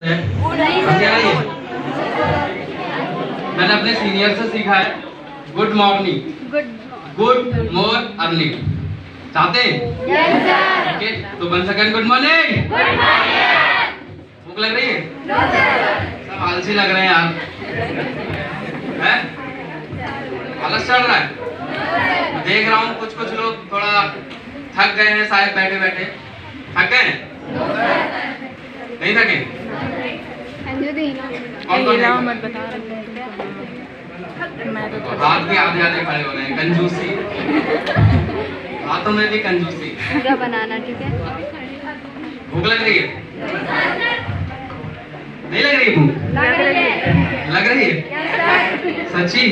मैंने अपने सीनियर से सीखा है good morning, good more earning. चाहते हैं? ओके, तो 1 सेकंड गुड मॉर्निंग। भूख लग रही है? सब आलसी लग रहे हैं यार, हैं? आलस चल रहा है। देख रहा हूँ कुछ लोग थोड़ा थक गए हैं शायद बैठे बैठे। थक गए हैं? नहीं थके? मत बता मैं तो हाथ भी आधे आधे खड़े हो रहे हैं। कंजूसी, हाथों में भी कंजूसी। पूरा बनाना, ठीक है? भूख लग रही है? नहीं लग रही भूख? लग रही है? सच्ची?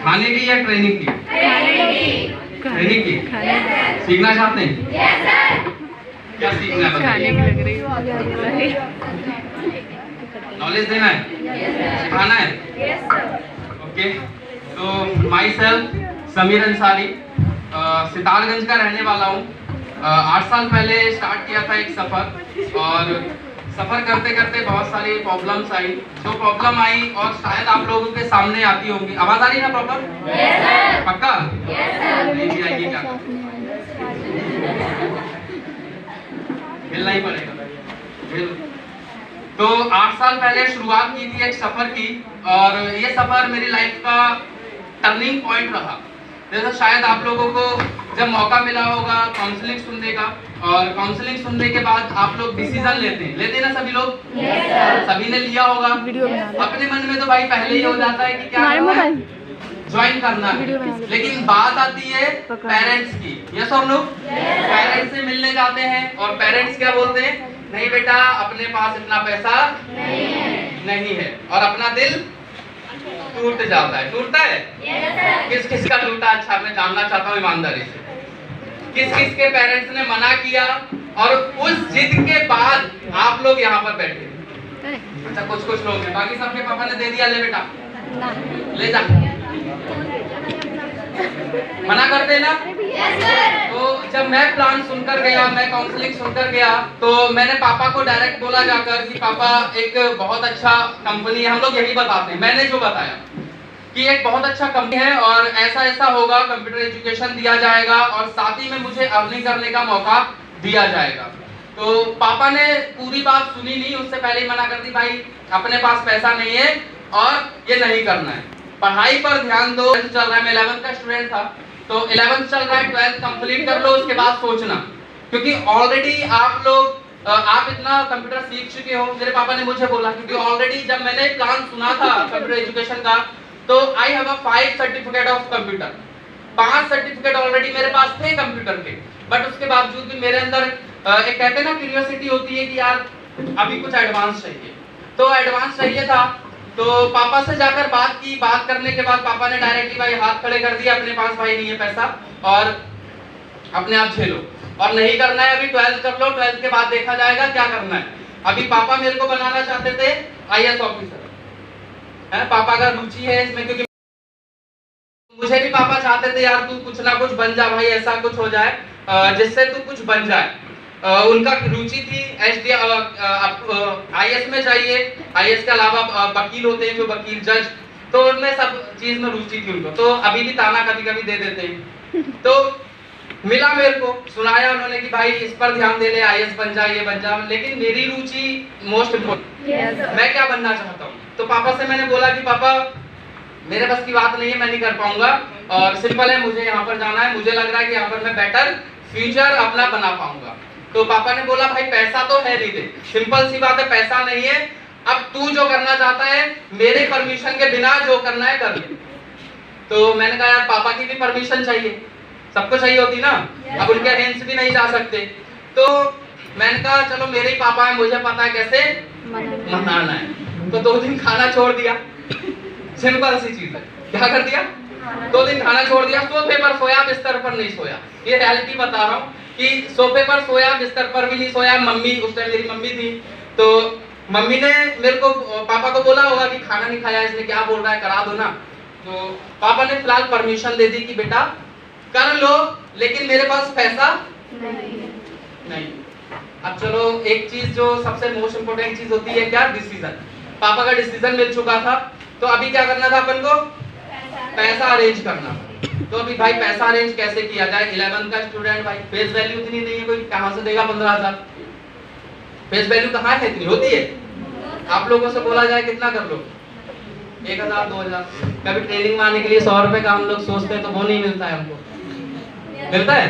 खाने की या ट्रेनिंग की? ट्रेनिंग की। सीखना चाहते हैं? क्या सीखना है? खाने की लग रही है। नॉलेज देना है, सिखाना है। ओके, तो माई सेल्फ समीर अंसारी, सितारगंज का रहने वाला हूँ। 8 साल पहले स्टार्ट किया था एक सफ़र, और सफ़र करते करते बहुत सारी प्रॉब्लम्स आई। जो प्रॉब्लम आई और शायद आप लोगों के सामने आती होंगी। आवाज़ आ रही है ना प्रॉपर? पक्का? नहीं आएगी क्या? मिलना ही पड़ेगा। तो 8 साल पहले शुरुआत की थी एक सफर की, और ये सफर मेरी लाइफ का टर्निंग पॉइंट रहा। जैसे शायद आप लोगों को जब मौका मिला होगा काउंसलिंग सुनने का, और काउंसलिंग सुनने के बाद आप लोग डिसीजन लेते हैं ना सभी लोग? सभी ने लिया होगा। अपने मन में तो भाई पहले ही हो जाता है कि क्या ज्वाइन करना है, लेकिन बात आती है पेरेंट्स की। यस और नो? पेरेंट्स से मिलने जाते हैं और पेरेंट्स क्या बोलते हैं? नहीं बेटा, अपने पास इतना पैसा नहीं है, और अपना दिल टूट जाता है। टूटता है? किस किस का टूटा? अच्छा, मैं जानना चाहता हूँ ईमानदारी से, किस किस के पेरेंट्स ने मना किया और उस जिद के बाद आप लोग यहाँ पर बैठे? अच्छा, कुछ लोग हैं, बाकी सबके पापा ने दे दिया, ले बेटा ले जा, मना कर देना। तो जब मैं प्लान सुनकर गया, मैं काउंसलिंग सुनकर गया, तो मैंने पापा को डायरेक्ट बोला जाकर कि पापा, एक बहुत अच्छा कंपनी है, हम लोग यही बताते हैं, मैंने जो बताया कि एक बहुत अच्छा कंपनी है और ऐसा होगा, कंप्यूटर एजुकेशन दिया जाएगा और साथ ही में मुझे अर्निंग करने का मौका दिया जाएगा। तो पापा ने पूरी बात सुनी नहीं, उससे पहले ही मना कर दी, भाई अपने पास पैसा नहीं है और ये नहीं करना है, पढ़ाई पर ध्यान दो। चल रहा है, मैं 11th का स्टूडेंट था, तो 11th चल रहा है, 12th कंप्लीट कर लो, उसके बाद सोचना, क्योंकि ऑलरेडी आप लोग आप इतना कंप्यूटर सीख चुके हो। मेरे पापा ने मुझे बोला, क्योंकि ऑलरेडी जब मैंने प्लान सुना था कंप्यूटर एजुकेशन का, तो I have 5 certificate of computer. 5 certificate already मेरे पास थे कंप्यूटर के, बट उसके बावजूद भी मेरे अंदर एक कहते हैं ना क्यूरियोसिटी होती है कि यार अभी कुछ एडवांस चाहिए, तो एडवांस चाहिए था। तो पापा से जाकर बात की, बात करने के बाद पापा ने डायरेक्टली भाई हाथ खड़े कर दिया, अपने पास भाई नहीं है पैसा और अपने आप झेलो, और नहीं करना है, अभी 12th कर लो, 12th के बाद देखा जाएगा क्या करना है। अभी पापा मेरे को बनाना चाहते थे IAS ऑफिसर, है पापा का रुचि है इसमें, क्योंकि मुझे भी पापा चाहते थे यार तू कुछ ना कुछ बन जा भाई, ऐसा कुछ हो जाए जिससे तू कुछ बन जाए। उनका रुचि थी IAS में चाहिए, IAS के अलावा वकील होते हैं जो वकील जज, तो उनमें सब चीज में रुचि थी उनको। तो अभी भी ताना कभी दे देते हैं। तो मिला मेरे को, सुनाया उन्होंने कि भाई इस पर ध्यान दे ले, IAS बन जा, ये बन जा, लेकिन मेरी रुचि मोस्ट इम्पोर्टेंट, मैं क्या बनना चाहता हूँ। तो पापा से मैंने बोला कि पापा मेरे बस की बात नहीं है, मैं नहीं कर पाऊंगा, और सिंपल है, मुझे यहाँ पर जाना है, मुझे लग रहा है कि यहाँ पर मैं बेटर फ्यूचर अपना बना पाऊंगा। तो पापा ने बोला भाई पैसा तो है नहीं, दे सिंपल सी बात है, पैसा नहीं है, अब तू जो करना चाहता है मेरे परमिशन के बिना जो करना है कर ले। तो मैंने कहा यार पापा की भी परमिशन चाहिए, सबको चाहिए होती ना, अब उनके अगेंस्ट भी नहीं जा सकते। तो मैंने कहा चलो मेरे ही पापा है, मुझे पता है कैसे मनाना है। तो 2 दिन खाना छोड़ दिया, सिंपल सी चीज है, क्या कर दिया? 2 दिन खाना छोड़ दिया, सोफे पर सोया, बिस्तर पर नहीं सोया। ये रियलिटी बता रहा हूँ कि सोफे पर सोया, बिस्तर पर भी नहीं सोया। मम्मी, उस टाइम मेरी मम्मी थी, तो मम्मी ने मेरे को, पापा को बोला होगा कि खाना नहीं खाया इसने, क्या बोल रहा है, करा दो ना। तो पापा ने फिलहाल परमिशन दे दी कि बेटा कर लो, लेकिन मेरे पास पैसा नहीं। अब चलो एक चीज जो सबसे मोस्ट इम्पोर्टेंट चीज होती है क्या, डिसीजन। पापा का डिसीजन मिल चुका था, तो अभी क्या करना था अपन को, पैसा अरेंज करना। तो अभी भाई पैसा अरेंज कैसे किया जाए, 11th का स्टूडेंट भाई, फेस वैल्यू इतनी नहीं है, कोई कहां से देगा 15,000, फेस वैल्यू कहाँ है, इतनी होती है। आप लोगों से बोला जाए कितना कर लो, 1,000 2,000। कभी ट्रेनिंग में आने के लिए 100 रुपए का हम लोग सोचते हैं तो वो नहीं मिलता है हमको, मिलता है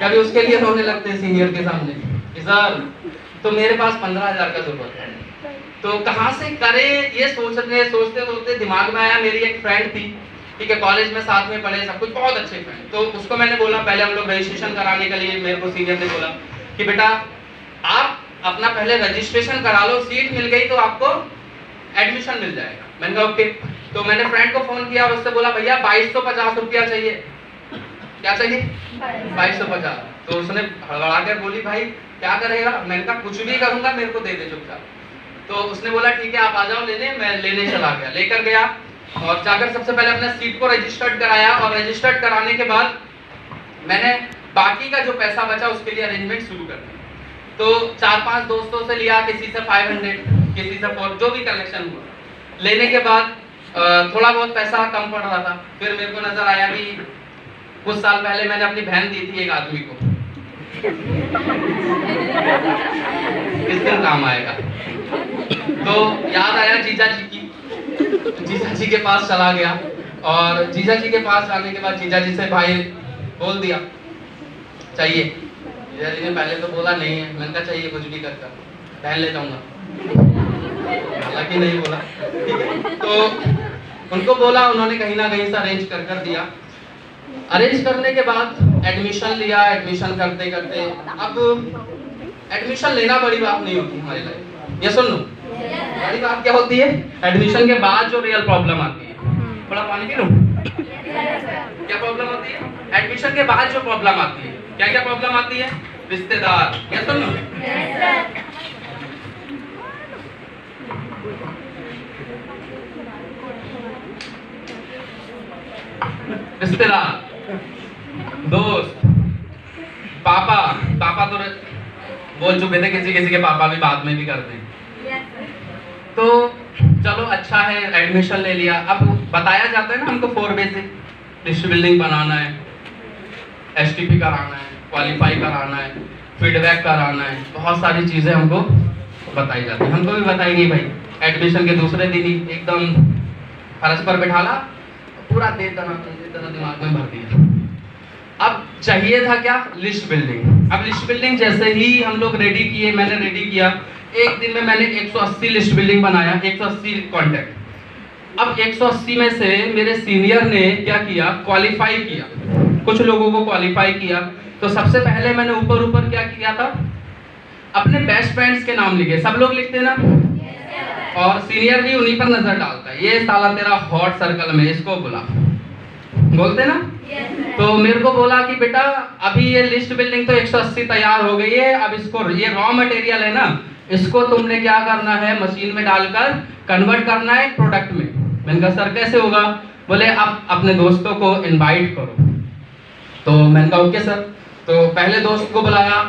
कभी उसके लिए रोने लगते हैं सीनियर के सामने कि सर तो मेरे पास 15,000 का जरूरत है, तो कहाँ से करें ये सोचते सोचते दिमाग में आया, मेरी एक फ्रेंड थी, ठीक है, कॉलेज में साथ में पढ़े सब कुछ, बहुत अच्छे फ्रेंड। तो उसको मैंने बोला, पहले हम लोग रजिस्ट्रेशन कराने के लिए मेरे को सीनियर ने बोला कि बेटा आप अपना पहले रजिस्ट्रेशन करा लो, सीट मिल गई तो आपको एडमिशन मिल जाएगा। मैंने कहा ओके। तो मैंने फ्रेंड को फोन किया, उससे बोला भैया 2250 रुपया चाहिए। क्या चाहिए, 2250। तो उसने हड़बड़ा कर बोली भाई क्या करेगा, मैंने कहा कुछ भी करूंगा, मेरे को दे दे चुपचाप। तो उसने बोला ठीक है आप आ जाओ लेने, मैं लेने चला गया, लेकर गया और जाकर सबसे पहले अपने सीट को रजिस्टर्ड कराया, और रजिस्टर्ड कराने के बाद मैंने बाकी का जो पैसा बचा उसके लिए अरेंजमेंट शुरू कर दी। तो 4-5 दोस्तों से लिया, किसी से 500, किसी से 4, जो भी कलेक्शन हुआ, लेने के बाद थोड़ा बहुत पैसा कम पड़ रहा था। फिर मेरे को नजर आया कि कुछ साल पहले मैंने अपनी बहन दी थी एक आदमी को, किस दिन काम आएगा। तो याद आया जीजा जी की, जीजा जी के पास चला गया, और जीजा जी के पास जाने के बाद जीजा जी से भाई बोल दिया चाहिए। जीजा जी ने पहले तो बोला नहीं है, मैंने कहा चाहिए कुछ भी करता, बहन ले जाऊंगा, हालांकि नहीं बोला, ठीक है। तो उनको बोला, उन्होंने कहीं ना कहीं से अरेंज कर दिया। अरेंज करने के बाद एडमिशन लिया, एडमिशन करते करते, अब एडमिशन लेना बड़ी बात नहीं होती हमारी लाइफ, ये सुन लो, बड़ी बात क्या होती है, एडमिशन के बाद जो रियल प्रॉब्लम आती है, थोड़ा पानी पी लूं, क्या प्रॉब्लम होती है, एडमिशन के बाद जो प्रॉब्लम आती है, क्या क्या प्रॉब्लम आती है, रिश्तेदार, क्या सुन लो, रिश्तेदार, दोस्त, पापा तो बोल चुके थे, किसी किसी के पापा भी बाद में भी करते हैं। तो चलो अच्छा है, एडमिशन ले लिया। अब बताया जाता है ना हमको 4 बेसिक, लिस्ट बिल्डिंग बनाना है, एसटीपी कराना है, क्वालिफाई कराना है, फीडबैक कराना है, बहुत सारी चीजें हमको बताई जाती है। हमको भी बताई गई भाई, एडमिशन के दूसरे दिन ही एकदम फर्श पर बैठाला, पूरा दे दना दिमाग में भर दिया। अब चाहिए था क्या, लिस्ट बिल्डिंग। अब लिस्ट बिल्डिंग जैसे ही हम लोग रेडी किए, मैंने रेडी किया, एक दिन में मैंने 180 लिस्ट बिल्डिंग बनाया, 180 कॉन्टैक्ट। अब 180 में से मेरे सीनियर ने क्या किया, क्वालिफाई किया, कुछ लोगों को क्वालिफाई किया। तो सबसे पहले मैंने ऊपर ऊपर क्या किया था, अपने बेस्ट फ्रेंड्स के नाम लिखे, सब लोग लिखते ना, और सीनियर भी उन्हीं पर नजर डालता है, ये साला तेरा हॉट सर्कल में, इसको बुला, बोलते ना। तो मेरे को बोला कि बेटा अभी ये लिस्ट बिल्डिंग तो 180 तैयार हो गई है, अब इसको, ये रॉ मटेरियल है ना, इसको तुमने क्या करना है, मशीन में डालकर कन्वर्ट करना है प्रोडक्ट में। मैंने कहा सर कैसे होगा, बोले आप अपने दोस्तों को इनवाइट करो। तो मैंने कहा ओके सर। तो पहले दोस्त को बुलाया,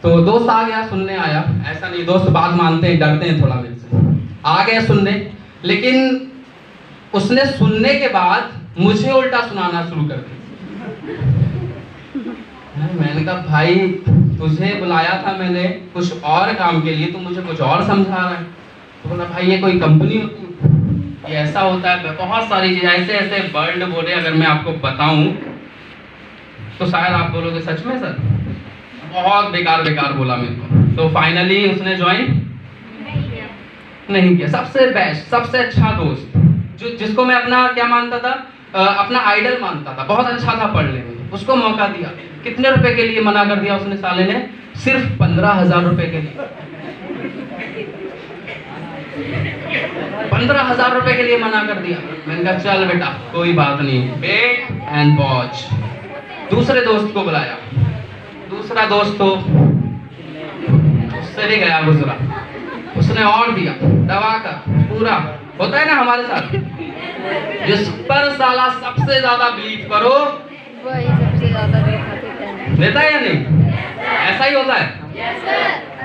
तो दोस्त आ गया, सुनने आया, ऐसा नहीं, दोस्त बात मानते हैं, डरते हैं थोड़ा मेरे से, आ गया सुनने। लेकिन उसने सुनने के बाद मुझे उल्टा सुनाना शुरू कर दिया। मैंने कहा भाई तुझे बुलाया था मैंने कुछ और काम के लिए, तू मुझे कुछ और समझा रहा है। तो बोला भाई ये कोई कंपनी होती है, ये ऐसा होता है, बहुत सारी चीज़, ऐसे ऐसे वर्ड बोले, अगर मैं आपको बताऊं तो शायद आप बोलोगे सच में सर, बहुत बेकार बोला मेरे को। तो फाइनली उसने ज्वाइन नहीं किया। सबसे बेस्ट, सबसे अच्छा दोस्त, जो जिसको मैं अपना क्या मानता था, अपना आइडल मानता था, बहुत अच्छा था पढ़ने में, उसको मौका दिया। कितने रुपए के लिए मना कर दिया उसने साले ने, सिर्फ 15,000 रुपए के लिए, 15,000 रुपए के लिए मना कर दिया। मैंने कहा चल बेटा कोई बात नहीं, वेट एंड वॉच। दूसरे दोस्त को बुलाया, दूसरा दोस्त तो उससे भी गया गुजरा, उसने और दिया दवा का पूरा, होता है ना हमारे साथ, जिस पर साला सबसे ज्यादा बिलीव करो वही सबसे ज्यादा देता है या नहीं। ऐसा ही होता है।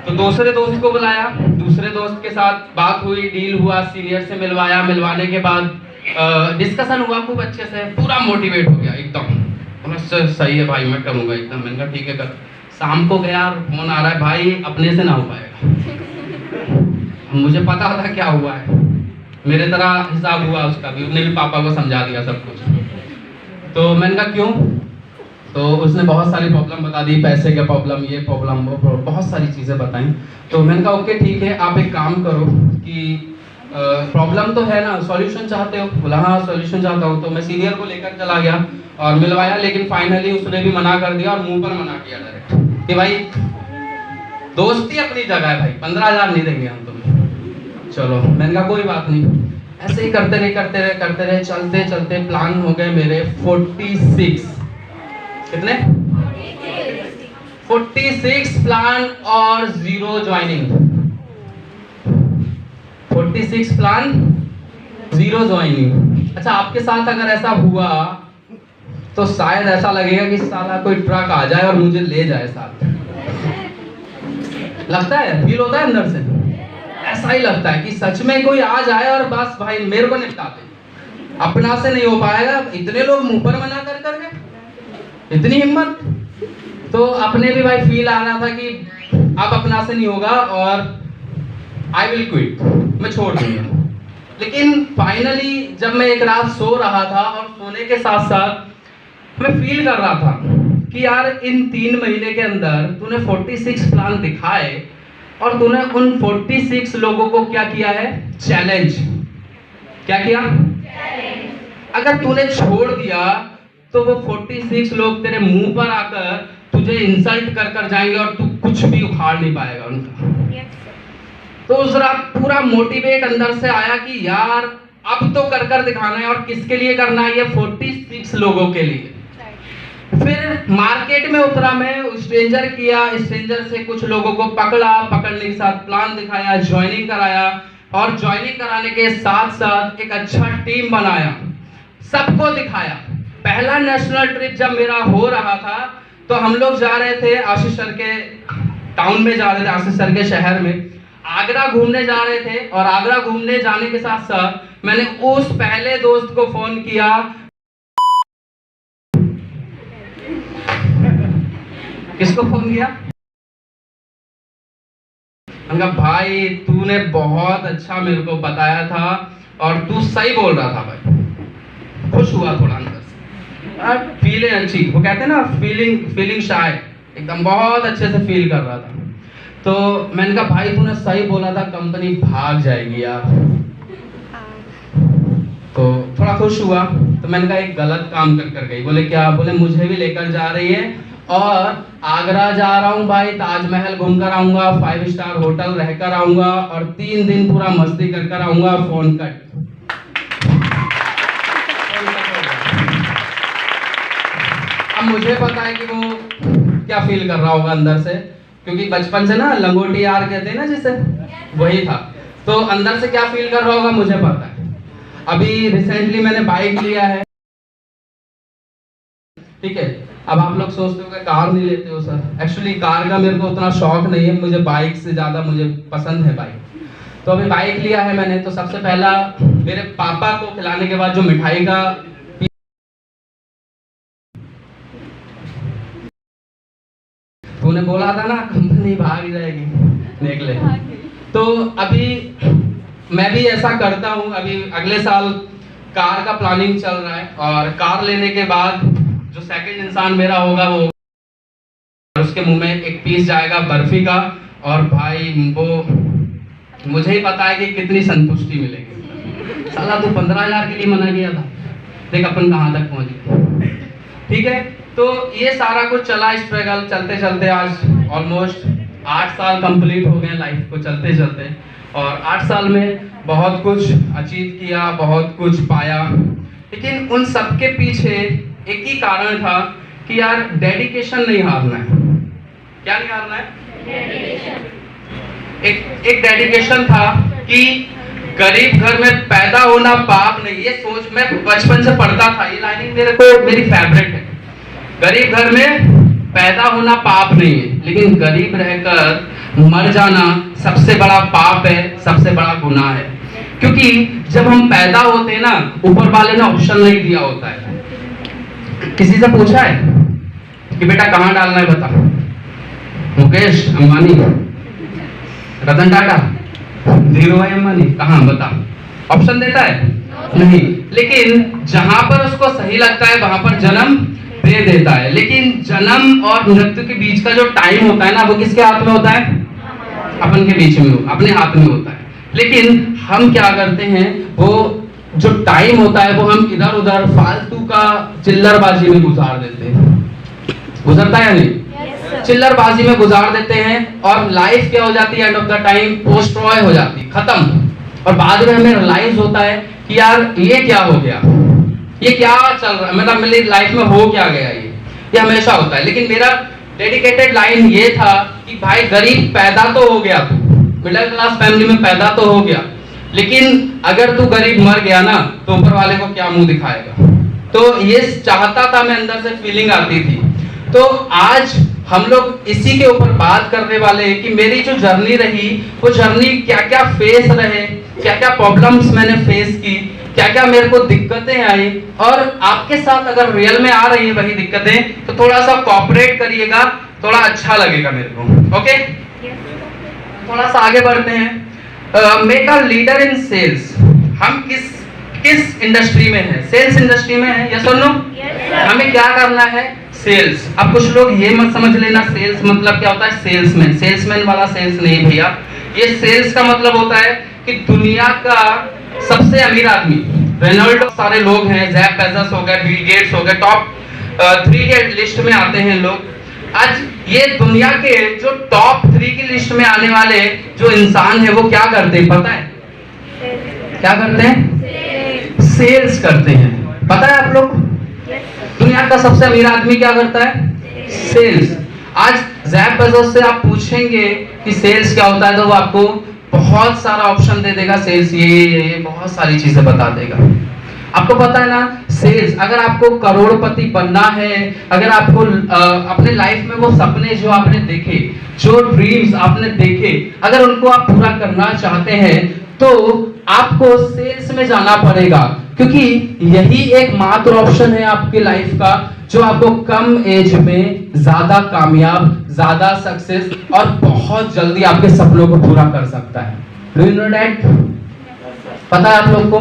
तो दूसरे दोस्त को बुलाया, दूसरे दोस्त के साथ बात हुई, डील हुआ, सीनियर से मिलवाया, मिलवाने के बाद डिस्कशन हुआ खूब अच्छे से, पूरा मोटिवेट हो गया एकदम, सही है भाई मैं करूँगा एकदम। मैंने कहा ठीक है कर। शाम को गया, फोन आ रहा है भाई अपने से ना हो पाएगा। मुझे पता था क्या हुआ है, मेरे तरह हिसाब हुआ उसका भी, उसने भी पापा को समझा दिया सब कुछ। तो मैंने कहा क्यों? तो उसने बहुत सारी प्रॉब्लम बता दी, पैसे के प्रॉब्लम, ये प्रॉब्लम, वो प्रॉब्लम, बहुत सारी चीज़ें बताई। तो मैंने कहा ओके ठीक है, आप एक काम करो कि प्रॉब्लम तो है ना, सॉल्यूशन चाहते हो? बोला हाँ सॉल्यूशन चाहता हूँ। तो मैं सीनियर को लेकर चला गया और मिलवाया, लेकिन फाइनली उसने भी मना कर दिया और मुंह पर मना किया डायरेक्ट कि भाई दोस्ती अपनी जगह है भाई, 15,000 नहीं देंगे हम तुम्हें। चलो मैंने कहा कोई बात नहीं। ऐसे ही करते रहे, चलते चलते प्लान हो गए मेरे 46। कितने? 46 प्लान और 0 ज्वाइनिंग। 46 plan 0 joining. अच्छा आपके साथ अगर ऐसा हुआ तो शायद ऐसा लगेगा कि साला कोई ट्रक आ जाए और मुझे ले जाए साथ। लगता है, फील होता है अंदर से, ऐसा ही लगता है कि सच में कोई आ जाए और बस भाई मेरे को निपटा दे। अपना से नहीं हो पाएगा, इतने लोग मुंह पर मना कर करके, इतनी हिम्मत। तो अपने भी भाई फील आ रहा था कि अब अपना से नहीं होगा और आई विल क्विट, मैं छोड़ दूंगा। लेकिन फाइनली जब मैं एक रात सो रहा था और सोने के साथ साथ मैं फील कर रहा था कि यार इन 3 महीने के अंदर तूने 46 प्लान दिखाए और तूने उन 46 लोगों को क्या किया है? चैलेंज। क्या किया? अगर तूने छोड़ दिया तो वो 46 लोग तेरे मुंह पर आकर तुझे इंसल्ट कर कर जाएंगे और तू कुछ भी उखाड़ नहीं पाएगा उनका। तो उस रात पूरा मोटिवेट अंदर से आया कि यार अब तो कर कर दिखाना है। और किसके लिए करना है? ये 46 लोगों के लिए। फिर मार्केट में उतरा मैं, स्ट्रेंजर किया, स्ट्रेंजर से कुछ लोगों को पकड़ा, पकड़ने के साथ प्लान दिखाया, ज्वाइनिंग कराया और ज्वाइनिंग कराने के साथ साथ एक अच्छा टीम बनाया, सबको दिखाया। पहला नेशनल ट्रिप जब मेरा हो रहा था तो हम लोग जा रहे थे आशीष सर के टाउन में, जा रहे थे आशीष सर के शहर में, आगरा घूमने जा रहे थे। और आगरा घूमने जाने के साथ साथ मैंने उस पहले दोस्त को फोन किया, किसको फोन किया? उनका भाई तूने बहुत अच्छा मेरे को बताया था और तू सही बोल रहा था भाई। खुश हुआ थोड़ा अंदर से, फीलिंग अच्छी, वो कहते हैं ना फीलिंग शाय, एकदम बहुत अच्छे से फील कर रहा था। तो मैंने कहा भाई तूने सही बोला था, कंपनी भाग जाएगी यार। तो थोड़ा खुश हुआ। तो मैंने कहा एक गलत काम कर गई। बोले क्या? बोले मुझे भी लेकर जा रही है और आगरा जा रहा हूँ भाई, ताजमहल घूम कर आऊंगा, 5 स्टार होटल रहकर आऊंगा और 3 दिन पूरा मस्ती कर कर आऊंगा। Phone cut. अब मुझे पता है कि वो क्या फील कर रहा होगा अंदर से, क्योंकि बचपन से ना लंगोटी यार कहते हैं ना जिसे, वही था। तो अंदर से क्या फील कर रहा होगा मुझे पता है। अभी रिसेंटली मैंने बाइक लिया है, ठीक है। अब आप लोग सोचते हो कि कार नहीं लेते हो सर। एक्चुअली कार का मेरे को उतना शौक नहीं है, मुझे बाइक से ज़्यादा मुझे पसंद है बाइक। तो अभी बाइक लिया है मैंने। तो सबसे पहला मेरे पापा को खिलाने के बाद जो मिठाई का तूने बोला था ना कंपनी भाग जाएगी, देख ले। तो अभी मैं भी ऐसा करता हूँ। अभी अगले साल कार का प्लानिंग चल रहा है और कार लेने के बाद जो सेकंड इंसान मेरा होगा वो उसके मुंह में एक पीस जाएगा बर्फी का, और भाई वो मुझे ही पता है कि कितनी संतुष्टि मिलेगी। साला तू 15,000 के लिए मना किया था, देख अपन कहाँ तक पहुँच गए। ठीक है, तो ये सारा कुछ चला स्ट्रगल, चलते चलते आज ऑलमोस्ट 8 साल कंप्लीट हो गए लाइफ को चलते चलते। और 8 साल में बहुत कुछ अचीव किया, बहुत कुछ पाया। लेकिन उन सब के पीछे एक ही कारण था कि यार डेडिकेशन नहीं हारना है। क्या नहीं हारना है? एक डेडिकेशन था कि गरीब घर में पैदा होना पाप नहीं। ये सोच मैं बचपन से पढ़ता था, ये लाइनिंग मेरे को मेरी फेवरेट है। गरीब घर में पैदा होना पाप नहीं है, लेकिन गरीब रहकर मर जाना सबसे बड़ा पाप है, सबसे बड़ा गुनाह है। क्योंकि जब हम पैदा होते हैं ना, ऊपर वाले ने ऑप्शन नहीं दिया होता है। किसी से पूछा है कि बेटा कहाँ डालना है, बता। मुकेश अंबानी, रतन टाटा, धीरूभाई अंबानी, कहाँ बता? ऑप्शन देता है? नहीं। लेकिन जहां पर उसको सही लगता है वहां पर जन्म दे देता है। लेकिन जन्म और मृत्यु के बीच का जो टाइम होता है ना, वो किसके हाथ में होता है? अपन के बीच में, अपने हाथ में होता है। लेकिन हम क्या करते हैं, वो जो टाइम होता है वो हम इधर उधर फालतू का चिल्लरबाजी में गुजार देते हैं। गुजरता है या नहीं? चिल्लरबाजी में गुजार देते हैं और लाइफ क्या हो जाती है, एंड ऑफ द टाइम पोस्ट्रॉय हो जाती है, खत्म। और बाद में हमें रियलाइज होता है कि यार ये क्या हो गया, ये क्या चल रहा है, मतलब मेरी लाइफ में हो क्या गया। ये हमेशा होता है। लेकिन मेरा डेडिकेटेड लाइन ये था कि भाई गरीब पैदा तो हो गया, तू मिडिल क्लास फैमिली में पैदा तो हो गया, लेकिन अगर तू गरीब मर गया ना तो ऊपर वाले को क्या मुंह दिखाएगा। तो ये चाहता था मैं, अंदर से फीलिंग आती थी। तो आज हम लोग इसी के ऊपर बात करने वाले हैं कि मेरी जो जर्नी रही, वो जर्नी क्या क्या फेस रहे, क्या क्या प्रॉब्लम्स मैंने फेस की, क्या क्या मेरे को दिक्कतें आई, और आपके साथ अगर रियल में आ रही है वही दिक्कतें तो थोड़ा सा कोऑपरेट करिएगा, थोड़ा अच्छा लगेगा मेरे को। ओके, थोड़ा सा आगे बढ़ते हैं। Make a leader in sales. हम किस इंडस्ट्री में है? सेल्स इंडस्ट्री में है, यस और नो? हमें क्या करना है? सेल्स। अब कुछ लोग ये मत समझ लेना सेल्स मतलब क्या होता है सेल्समैन। सेल्समैन वाला सेल्स नहीं भैया। ये सेल्स का मतलब होता है कि दुनिया का सबसे अमीर आदमी, रेनॉल्डो सारे लोग हैं, जेफ बेजोस हो गए, बिल गेट्स हो गए, टॉप 3 के लिस्ट में आते हैं लोग। आज ये दुनिया के जो टॉप 3 की लिस्ट में आने वाले जो इंसान है वो क्या करते हैं पता है? क्या करते हैं? सेल्स करते हैं। पता है आप लोग दुनिया का सबसे अमीर आदमी क्या करता है? सेल्स। आज जेफ बेजोस से आप पूछेंगे कि सेल्स क्या होता है तो वो आपको बहुत सारा ऑप्शन दे देगा। सेल्स ये बहुत सारी चीजें बता देगा। आपको पता है ना सेल्स, अगर आपको करोड़पति बनना है, अगर आपको अपने लाइफ में वो सपने जो आपने देखे, जो ड्रीम्स आपने देखे, अगर उनको आप पूरा करना चाहते हैं तो आपको सेल्स में जाना पड़ेगा। क्योंकि यही एक मात्र ऑप्शन है आपकी लाइफ का जो आपको कम एज में ज्यादा कामयाब, ज्यादा सक्सेस और बहुत जल्दी आपके सपनों को पूरा कर सकता है। Do you know that? पता है आप लोग को?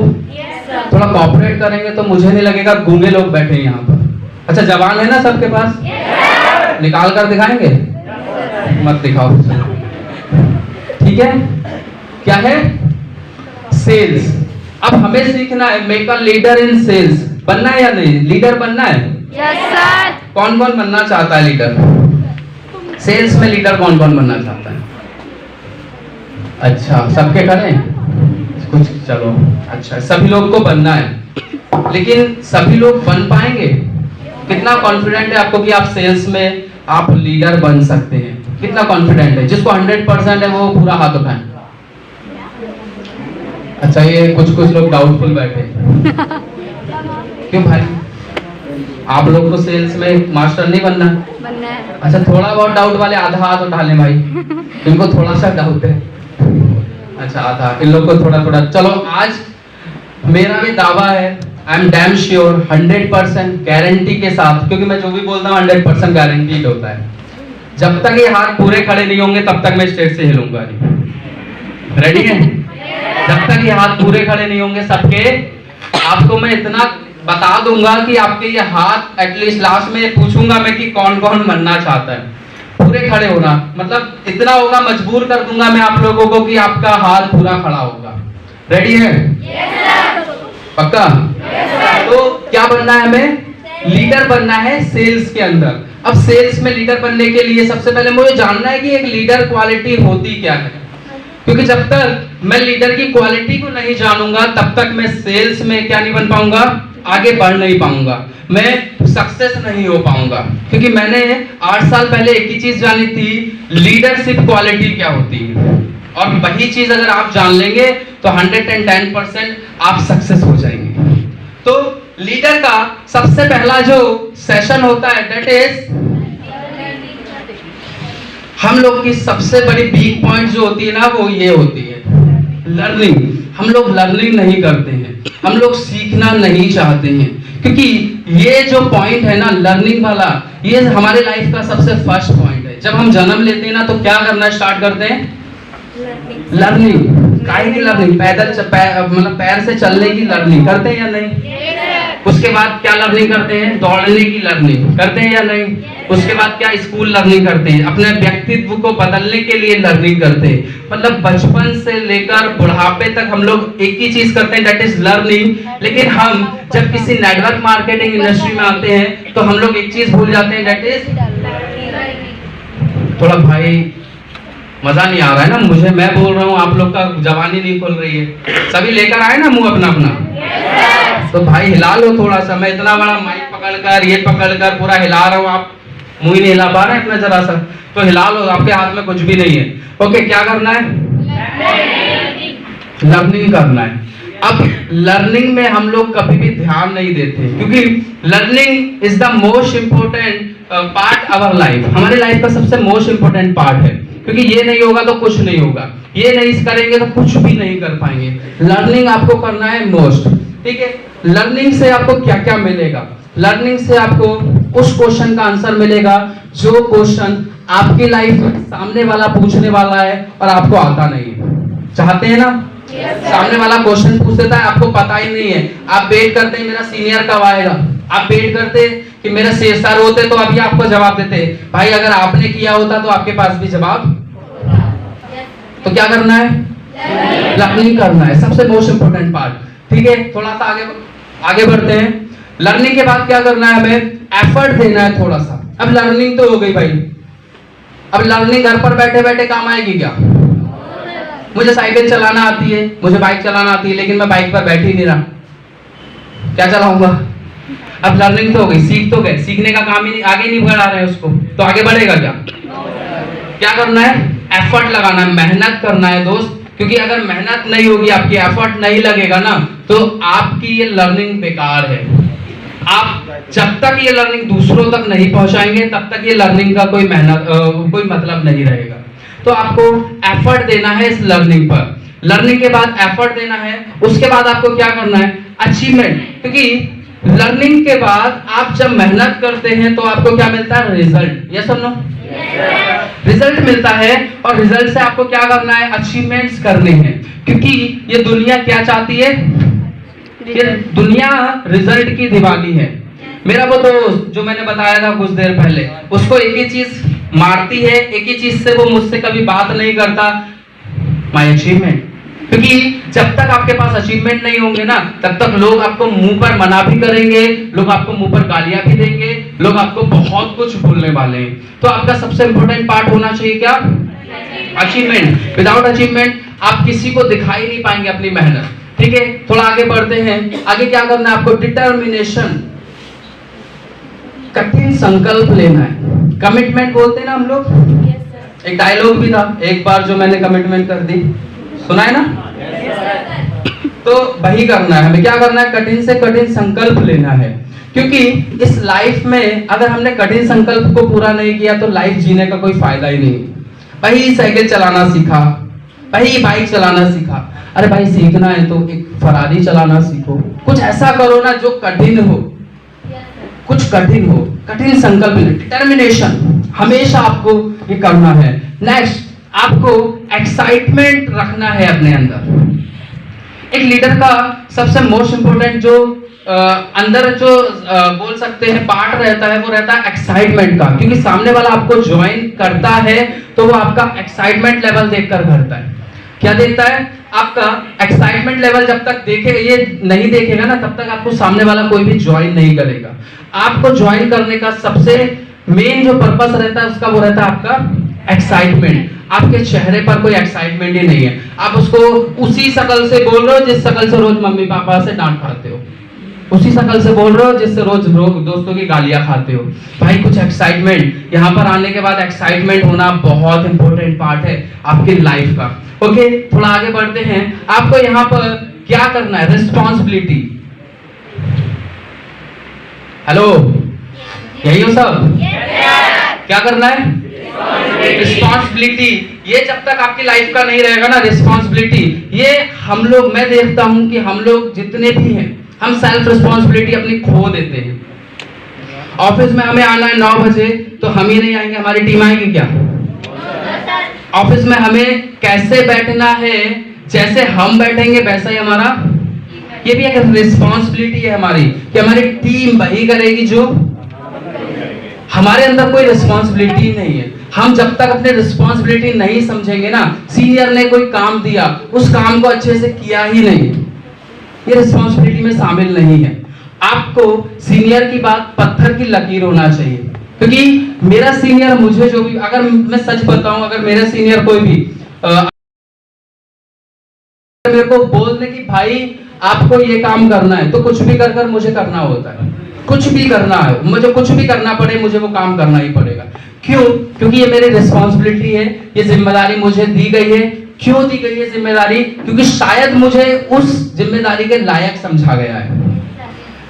थोड़ा कोऑपरेट करेंगे तो मुझे नहीं लगेगा गूंगे लोग बैठे हैं यहाँ पर। अच्छा जवान है ना सबके पास? निकाल कर दिखाएंगे? मत दिखाओ, ठीक है? क्या है? सेल्स। अब हमें सीखना है make a leader in sales. बनना है या नहीं? लीडर बनना है? Yes sir. कौन कौन बनना चाहता है लीडर? सेल्स में लीडर कौन कौन बनना चाहता है? अच्छा सबके करें कुछ, चलो अच्छा सभी लोग को बनना है। लेकिन सभी लोग बन पाएंगे? कितना कॉन्फिडेंट है आपको कि आप सेल्स में आप लीडर बन सकते हैं? कितना कॉन्फिडेंट है? जिसको 100% है वो पूरा हाथ उठाएं। अच्छा ये कुछ लोग डाउटफुल बैठे। क्यों भाई? आप लोग को सेल्स में मास्टर नहीं बनना है? अच्छा थोड़ा बहुत डाउट वाले आधा हाथ उठा लें भाई, इनको थोड़ा सा डाउट है। अच्छा आधा, इन लोग को थोड़ा थोड़ा। चलो आज मेरा भी दावा है, I am damn sure 100% guarantee के साथ, क्योंकि मैं जो भी बोलता हूँ 100% गारंटी होता है। जब तक ये हाथ पूरे खड़े नहीं होंगे तब तक मैं स्टेज से हिलूंगा नहीं। रेडी है? जब तक ये हाथ पूरे खड़े नहीं होंगे सबके, आपको मैं इतना बता दूंगा कि आपके ये हाथ एटलीस्ट लास्ट में पूछूंगा मैं कि कौन कौन बनना चाहता है। पूरे खड़े होना मतलब इतना होगा, मजबूर कर दूंगा मैं आप लोगों को कि आपका हाथ पूरा खड़ा होगा। रेडी है? पक्का? तो क्या बनना है हमें? लीडर बनना है सेल्स के अंदर। अब सेल्स में लीडर बनने के लिए सबसे पहले मुझे जानना है कि एक लीडर क्वालिटी होती क्या है। क्योंकि जब तक मैं लीडर की क्वालिटी को नहीं जानूंगा तब तक मैं सेल्स में क्या नहीं बन पाऊंगा, आगे बढ़ नहीं पाऊंगा, मैं सक्सेस नहीं हो पाऊंगा। क्योंकि मैंने 8 साल पहले एक ही चीज जानी थी, लीडरशिप क्वालिटी क्या होती है। और वही चीज अगर आप जान लेंगे तो 110% आप सक्सेस हो जाएंगे। तो लीडर का सबसे पहला जो सेशन होता है दैट इज हम लोग की सबसे बड़ी वीक पॉइंट जो होती है ना, वो ये होती है लर्निंग। हम लोग लर्निंग नहीं करते हैं, हम लोग सीखना नहीं चाहते हैं, क्योंकि ये जो पॉइंट है ना लर्निंग वाला, ये हमारे लाइफ का सबसे फर्स्ट पॉइंट है। जब हम जन्म लेते हैं ना तो क्या करना स्टार्ट करते हैं? लर्निंग। काहे की लर्निंग? मतलब पैर से चलने की लर्निंग करते हैं या नहीं? उसके बाद क्या लर्निंग करते हैं? दौड़ने की लर्निंग करते हैं या नहीं? उसके बाद क्या? स्कूल लर्निंग करते हैं, अपने व्यक्तित्व को बदलने के लिए लर्निंग करते हैं। मतलब बचपन से लेकर बुढ़ापे तक हम लोग एक ही चीज करते हैं, दैट इज लर्निंग। लेकिन हम जब किसी नेटवर्क मार्केटिंग इंडस्ट्री में आते हैं तो हम लोग एक चीज भूल जाते हैं, दैट इज थोड़ा भाई मजा नहीं आ रहा है ना मुझे, मैं बोल रहा हूँ, आप लोग का जवानी नहीं खुल रही है। सभी लेकर आए ना मुंह अपना अपना, तो भाई हिला लो थोड़ा सा। मैं इतना बड़ा माइक पकड़कर ये पकड़कर पूरा हिला रहा हूँ, आप मुंह ही नहीं हिला पा रहे हैं इतना जरा सा, तो हिला लो, आपके हाथ में कुछ भी नहीं है। ओके, क्या करना है? लर्निंग करना है। अब लर्निंग में हम लोग कभी भी ध्यान नहीं देते, क्योंकि learning is the most important part our life. हमारे लाइफ का सबसे मोस्ट इम्पोर्टेंट पार्ट है, क्योंकि ये नहीं होगा तो कुछ नहीं होगा, ये नहीं करेंगे तो कुछ भी नहीं कर पाएंगे। लर्निंग आपको करना है मोस्ट, ठीक है? लर्निंग से आपको क्या क्या मिलेगा? लर्निंग से आपको उस क्वेश्चन का आंसर मिलेगा जो क्वेश्चन आपकी लाइफ में सामने वाला पूछने वाला है और आपको आता नहीं है। चाहते हैं ना? सामने वाला क्वेश्चन पूछ देता है, आपको पता ही नहीं है, आप वेट करते हैं मेरा सीनियर कब आएगा, आप वेट करते कि मेरा सर होते तो अभी आपको जवाब देते। भाई अगर आपने किया होता तो आपके पास भी जवाब। तो क्या करना है? लर्निंग करना है, सबसे मोस्ट इंपोर्टेंट पार्ट। ठीक है, थोड़ा सा आगे बढ़ते हैं। लर्निंग के बाद क्या करना है? हमें एफर्ट देना है थोड़ा सा। अब लर्निंग तो हो गई भाई, अब लर्निंग घर पर बैठे बैठे काम आएगी क्या? मुझे साइकिल चलाना आती है, मुझे बाइक चलाना आती है, लेकिन मैं बाइक पर बैठ ही नहीं रहा, क्या चलाऊंगा? अब लर्निंग तो हो गई, सीख तो गए, सीखने का काम ही आगे नहीं बढ़ा रहे उसको, तो आगे बढ़ेगा क्या? क्या करना है? एफर्ट लगाना है, मेहनत करना है दोस्त। क्योंकि अगर मेहनत नहीं होगी, आपकी एफर्ट नहीं लगेगा ना, तो आपकी ये लर्निंग बेकार है। आप जब तक ये लर्निंग दूसरों तक नहीं पहुंचाएंगे तब तक ये लर्निंग का कोई मतलब नहीं रहेगा। तो आपको एफर्ट देना है इस लर्निंग पर। लर्निंग के बाद एफर्ट देना है, उसके बाद आपको क्या करना है? अचीवमेंट। क्योंकि लर्निंग के बाद आप जब मेहनत करते हैं तो आपको क्या मिलता है? रिजल्ट। यस और नो? रिजल्ट मिलता है, और रिजल्ट से आपको क्या करना है? अचीवमेंट्स करने हैं। क्योंकि ये दुनिया क्या चाहती है? ये दुनिया रिजल्ट की दीवानी है। मेरा वो दोस्त जो मैंने बताया था कुछ देर पहले, उसको एक ही चीज मारती है, एक ही चीज से वो मुझसे कभी बात नहीं करता, माय अचीवमेंट। क्योंकि जब तक आपके पास अचीवमेंट नहीं होंगे ना, तब तक लोग आपको मुंह पर मना भी करेंगे, लोग आपको मुंह पर गालियां भी देंगे, लोग आपको बहुत कुछ बोलने वाले हैं। तो आपका सबसे इंपॉर्टेंट पार्ट होना चाहिए क्या? अचीवमेंट। विदाउट अचीवमेंट आप किसी को दिखाई नहीं पाएंगे अपनी मेहनत। ठीक है, थोड़ा आगे बढ़ते हैं। आगे क्या करना है आपको? डिटर्मिनेशन, कठिन संकल्प लेना है। कमिटमेंट बोलते हैं ना हम लोग, एक डायलॉग भी था एक बार जो मैंने कमिटमेंट कर दी, सुना है ना? तो वही करना है हमें। क्या करना है? कठिन से कठिन संकल्प लेना है। क्योंकि इस लाइफ में अगर हमने कठिन संकल्प को पूरा नहीं किया तो लाइफ जीने का कोई फायदा ही नहीं। भाई साइकिल चलाना सीखा, भाई बाइक चलाना सीखा, अरे भाई सीखना है तो एक फरारी चलाना सीखो, कुछ ऐसा करो ना जो कठिन हो, कुछ कठिन हो। कठिन संकल्प, डिटर्मिनेशन हमेशा आपको ये करना है। नेक्स्ट, आपको एक्साइटमेंट रखना है अपने अंदर। एक लीडर का सबसे मोस्ट इंपोर्टेंट जो अंदर जो बोल सकते हैं पार्ट रहता है, वो रहता है एक्साइटमेंट का। क्योंकि सामने वाला आपको ज्वाइन करता है तो वो आपका एक्साइटमेंट लेवल देखकर करता है। क्या देखता है? आपका एक्साइटमेंट लेवल जब तक ये नहीं देखेगा ना, तब तक आपको सामने वाला कोई भी ज्वाइन नहीं करेगा। आपको ज्वाइन करने का सबसे मेन जो पर्पस रहता है उसका, वो रहता है आपका एक्साइटमेंट। आपके चेहरे पर कोई एक्साइटमेंट ही नहीं है, आप उसको उसी शकल से बोल रहे हो जिस शकल से रोज मम्मी पापा से डांट खाते हो, उसी शकल से बोल रहे हो जिससे रोज दोस्तों की गालियां खाते हो। भाई कुछ एक्साइटमेंट, यहाँ पर आने के बाद एक्साइटमेंट होना बहुत इंपॉर्टेंट पार्ट है आपकी लाइफ का। ओके, थोड़ा आगे बढ़ते हैं। आपको यहाँ पर क्या करना है? रिस्पॉन्सिबिलिटी। हेलो, यही हो सब? क्या करना है? रिस्पॉन्सिबिलिटी, ये जब तक आपकी लाइफ का नहीं रहेगा ना, रिस्पॉन्सिबिलिटी, ये हम लोग, मैं देखता हूं कि हम लोग जितने भी हैं, हम सेल्फ रिस्पॉन्सिबिलिटी अपनी खो देते हैं। ऑफिस में हमें आना है 9 बजे, तो हम ही नहीं आएंगे, हमारी टीम आएगी क्या? ऑफिस में हमें कैसे बैठना है, जैसे हम बैठेंगे वैसा ही हमारा, ये भी एक रिस्पॉन्सिबिलिटी है हमारी कि हमारी टीम वही करेगी जो, हमारे अंदर कोई रिस्पॉन्सिबिलिटी नहीं है। हम जब तक अपने रिस्पॉन्सिबिलिटी नहीं समझेंगे ना, सीनियर ने कोई काम दिया, उस काम को अच्छे से किया ही नहीं, ये रिस्पॉन्सिबिलिटी में शामिल नहीं है। आपको सीनियर की बात पत्थर की लकीर होना चाहिए, क्योंकि मेरा सीनियर मुझे जो भी, अगर मैं सच बताऊं, अगर मेरा सीनियर कोई भी मेरे को बोल दे कि भाई आपको ये काम करना है, तो कुछ भी कर कर मुझे करना होता है, कुछ भी करना है, मुझे कुछ भी करना पड़े, मुझे वो काम करना ही पड़ेगा। क्यों? क्योंकि ये मेरी रिस्पॉन्सिबिलिटी है, ये जिम्मेदारी मुझे दी गई है। क्यों दी गई है जिम्मेदारी? क्योंकि शायद मुझे उस जिम्मेदारी के लायक समझा गया है।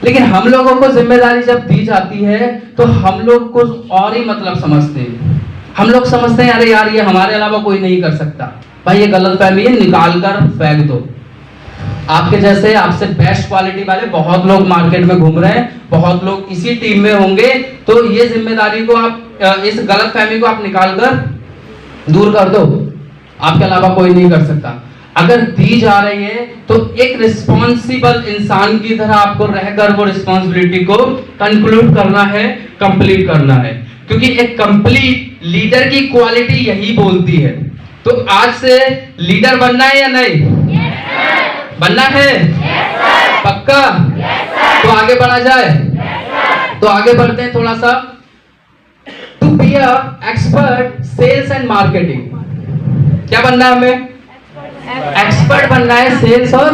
लेकिन हम लोगों को जिम्मेदारी जब दी जाती है तो हम लोग कुछ और ही मतलब समझते हैं। हम लोग समझते हैं अरे यार ये हमारे अलावा कोई नहीं कर सकता। भाई ये गलतफहमी है, निकाल कर फेंक दो। आपके जैसे, आपसे बेस्ट क्वालिटी वाले बहुत लोग मार्केट में घूम रहे हैं, बहुत लोग इसी टीम में होंगे, तो ये जिम्मेदारी को आप, इस गलतफहमी को आप निकाल कर दूर कर दो। आपके अलावा कोई नहीं कर सकता। अगर दी जा रही है तो एक रिस्पॉन्सिबल इंसान की तरह आपको रहकर वो रिस्पॉन्सिबिलिटी को कंक्लूड करना है, कंप्लीट करना है, क्योंकि एक कंप्लीट लीडर की क्वालिटी यही बोलती है। तो आज से लीडर बनना है या नहीं? बनना है? पक्का? तो आगे बढ़ा जाए। तो आगे बढ़ते हैं थोड़ा सा। To be a expert sales and marketing, क्या बनना है हमें? एक्सपर्ट बनना है सेल्स और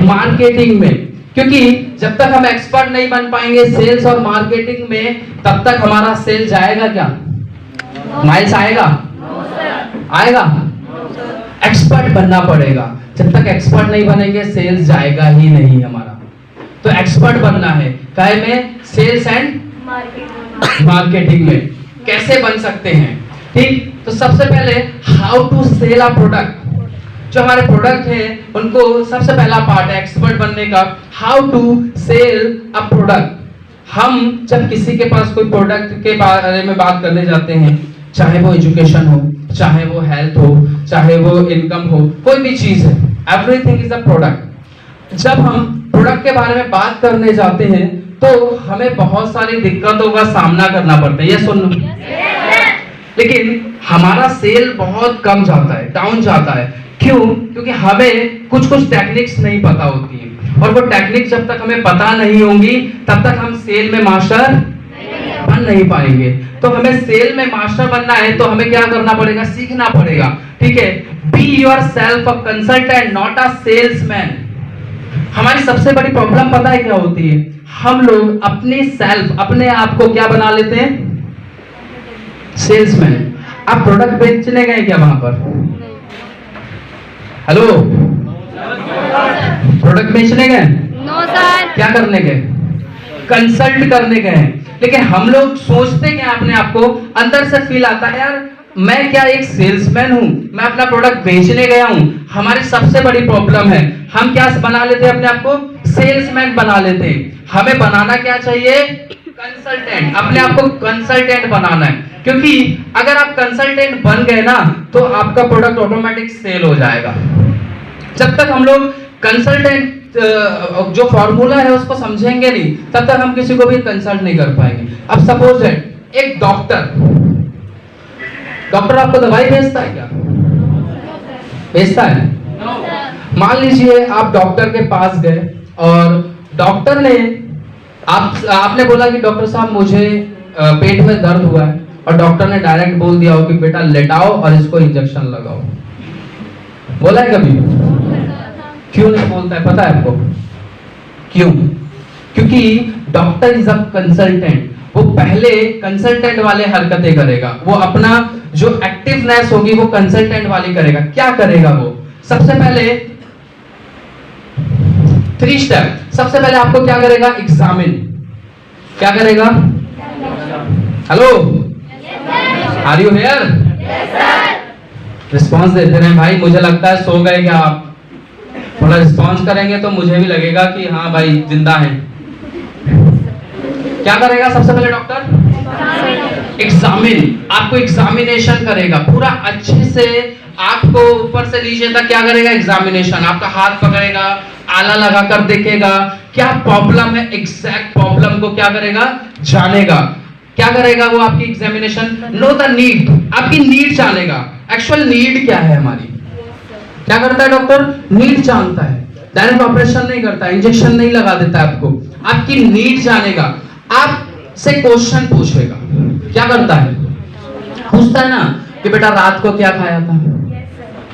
मार्केटिंग में, क्योंकि जब तक हम एक्सपर्ट नहीं बन पाएंगे सेल्स और मार्केटिंग में, तब तक हमारा सेल जाएगा क्या? माइल्स आएगा? आएगा? एक्सपर्ट बनना पड़ेगा। जब तक एक्सपर्ट नहीं बनेंगे सेल्स जाएगा ही नहीं हमारा। तो एक्सपर्ट बनना है काय में? सेल्स एंड मार्केटिंग में। कैसे बन सकते हैं? ठीक, तो सबसे पहले how to sell a product. जो हमारे प्रोडक्ट है उनको सबसे पहला पार्ट है एक्सपर्ट बनने का, how to sell a product. हम जब किसी के पास कोई प्रोडक्ट के बारे में बात करने जाते हैं, चाहे वो एजुकेशन हो, चाहे वो हेल्थ हो, चाहे वो इनकम हो, कोई भी चीज है, एवरीथिंग इज अ प्रोडक्ट। जब हम प्रोडक्ट के बारे में बात करने जाते हैं तो हमें बहुत सारी दिक्कतों का सामना करना पड़ता है, ये सुन लो। लेकिन हमारा सेल बहुत कम जाता है, डाउन जाता है। क्यों? क्योंकि हमें कुछ कुछ टेक्निक्स नहीं पता होती है, और वो टेक्निक जब तक हमें पता नहीं होंगी तब तक हम सेल में मास्टर बन नहीं पाएंगे। तो हमें सेल में मास्टर बनना है तो हमें क्या करना पड़ेगा? सीखना पड़ेगा। ठीक है, be your self a consultant not a salesman. हमारी सबसे बड़ी प्रॉब्लम पता है क्या होती है? हम लोग अपनी सेल्फ, अपने आप को क्या बना लेते हैं? सेल्समैन। आप प्रोडक्ट बेचने गए क्या वहां पर? हेलो, प्रोडक्ट बेचने गए? No sir. क्या करने गए? कंसल्ट करने गए हैं। लेकिन हम लोग सोचते क्या अपने आप को, अंदर से फील आता है यार मैं क्या एक सेल्समैन हूं, मैं अपना प्रोडक्ट बेचने गया हूं। हमारी सबसे बड़ी प्रॉब्लम है, हम क्या बना लेते हैं अपने आप को? सेल्समैन बना लेते हैं। हमें बनाना क्या चाहिए? कंसल्टेंट। अपने आप को कंसल्टेंट बनाना है, क्योंकि अगर आप कंसल्टेंट बन गए ना तो आपका प्रोडक्ट ऑटोमेटिक सेल हो जाएगा। जब तक हम लोग कंसल्टेंट जो फॉर्मूला है उसको समझेंगे नहीं, तब तक हम किसी को भी कंसल्ट नहीं कर पाएंगे। अब सपोज है एक डॉक्टर आपको दवाई भेजता है क्या? भेजता है? मान लीजिए आप डॉक्टर के पास गए और डॉक्टर ने आपने बोला कि डॉक्टर साहब मुझे पेट में दर्द हुआ है, और डॉक्टर ने डायरेक्ट बोल दिया हो कि बेटा लेटाओ और इसको इंजेक्शन लगाओ। बोला है कभी? क्यों नहीं बोलता है पता है आपको? क्यों? क्योंकि डॉक्टर इज अ कंसल्टेंट। वो पहले कंसल्टेंट वाले हरकतें करेगा, वो अपना जो एक्टिवनेस होगी वो कंसल्टेंट वाली करेगा। क्या करेगा वो? सबसे पहले 3 स्टेप। सबसे पहले आपको क्या करेगा? एग्जामिन। क्या करेगा? Hello, are you here? Response देते रहे भाई, मुझे लगता है सो गए क्या आप? थोड़ा रिस्पॉन्स करेंगे तो मुझे भी लगेगा कि हाँ भाई जिंदा है। क्या करेगा सबसे पहले डॉक्टर? एग्जामिन, आपको एग्जामिनेशन करेगा पूरा अच्छे से, आपको ऊपर से नीचे तक क्या करेगा? एग्जामिनेशन। आपका हाथ पकड़ेगा, आला लगाकर देखेगा क्या प्रॉब्लम है, एग्जैक्ट प्रॉब्लम को क्या करेगा? जानेगा। क्या करेगा वो? आपकी एग्जामिनेशन, नो द नीड, आपकी नीड जानेगा। एक्चुअल नीड क्या है हमारी? क्या करता है डॉक्टर? नीड जानता है। डायरेक्ट ऑपरेशन नहीं करता, इंजेक्शन नहीं लगा देता आपको, आपकी नीड जानेगा। आपसे क्वेश्चन पूछेगा। क्या करता है? पूछता है ना कि बेटा रात को क्या खाया था,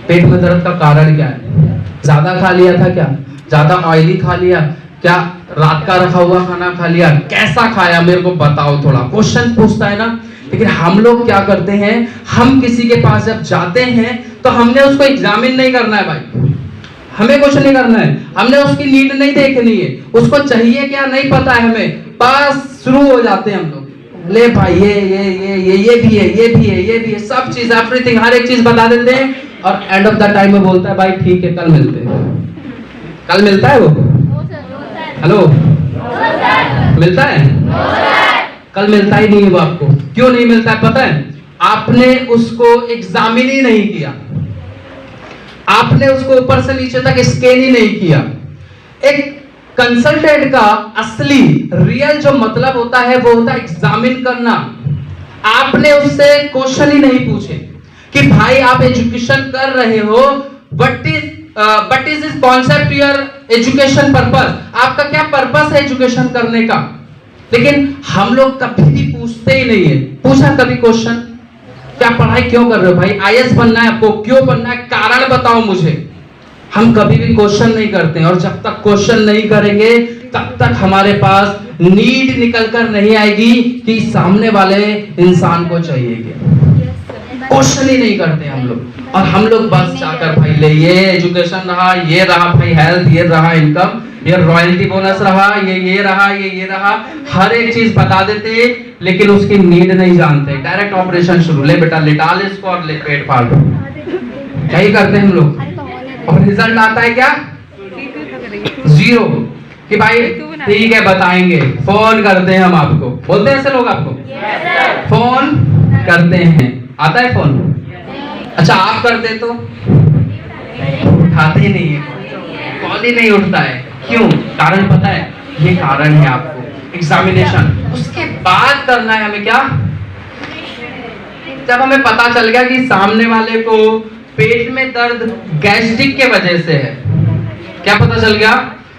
पेट में दर्द का कारण क्या है, ज्यादा खा लिया था क्या, ज्यादा ऑयली खा लिया क्या, रात का रखा हुआ खाना खा लिया, कैसा खाया मेरे को बताओ थोड़ा। क्वेश्चन पूछता है ना। लेकिन हम लोग क्या करते हैं, हम किसी के पास जब जाते हैं तो हमने उसको एग्जामिन नहीं करना है भाई, हमें कुछ नहीं करना है, हमने उसकी नीड नहीं देखनी है, उसको चाहिए क्या नहीं पता है हमें, बस शुरू हो जाते हैं हम लोग। ले भाई ये भी है, ये भी है, ये भी है, सब चीज एवरीथिंग, हर एक चीज बता देते हैं और एंड ऑफ द टाइम में बोलता है भाई ठीक है कल मिलते हैं। कल मिलता है वो? हेलो, मिलता है? कल मिलता ही नहीं है वो आपको। क्यों नहीं मिलता है पता है? आपने उसको एग्जामिन ही नहीं किया, आपने उसको ऊपर से नीचे तक स्कैन ही नहीं किया। एक कंसल्टेंट का असली रियल जो मतलब होता है वो होता है एग्जामिन करना। आपने उससे क्वेश्चन ही नहीं पूछे कि भाई आप एजुकेशन कर रहे हो, what is this concept your education purpose, आपका क्या पर्पस है एजुकेशन करने का। लेकिन हम लोग कभी भी पूछते ही नहीं है। पूछा कभी क्वेश्चन, क्या पढ़ाई क्यों कर रहे हो भाई, आईएएस बनना है आपको, क्यों बनना है, कारण बताओ मुझे। हम कभी भी क्वेश्चन नहीं करते हैं, और जब तक क्वेश्चन नहीं करेंगे तब तक हमारे पास नीड निकल कर नहीं आएगी कि सामने वाले इंसान को चाहिए क्या। क्वेश्चन ही नहीं करते हम लोग, और हम लोग बस जाकर भाई ले ये एजुकेशन रहा, ये रहा भाई हेल्थ, ये रहा इनकम, ये रॉयल्टी बोनस रहा, ये रहा, ये रहा, हर एक चीज बता देते, लेकिन उसकी नीड नहीं जानते। डायरेक्ट ऑपरेशन शुरू, ले बेटा लेटाल इसको और ले पेट फाड़ दो। क्या ही करते हैं हम लोग, और रिजल्ट आता है क्या? जीरो। कि भाई ठीक है बताएंगे, फोन करते हैं हम आपको, बोलते हैं ऐसे लोग आपको? फोन करते हैं, आता है फोन? अच्छा आप करते तो उठाते ही नहीं है, कॉल ही नहीं उठता है। क्यों? कारण पता है? ये कारण है आपको एग्जामिनेशन। उसके बाद करना है हमें क्या? जब हमें पता चल गया कि सामने वाले को पेट में दर्द गैस्ट्रिक के वजह से है, क्या पता चल गया?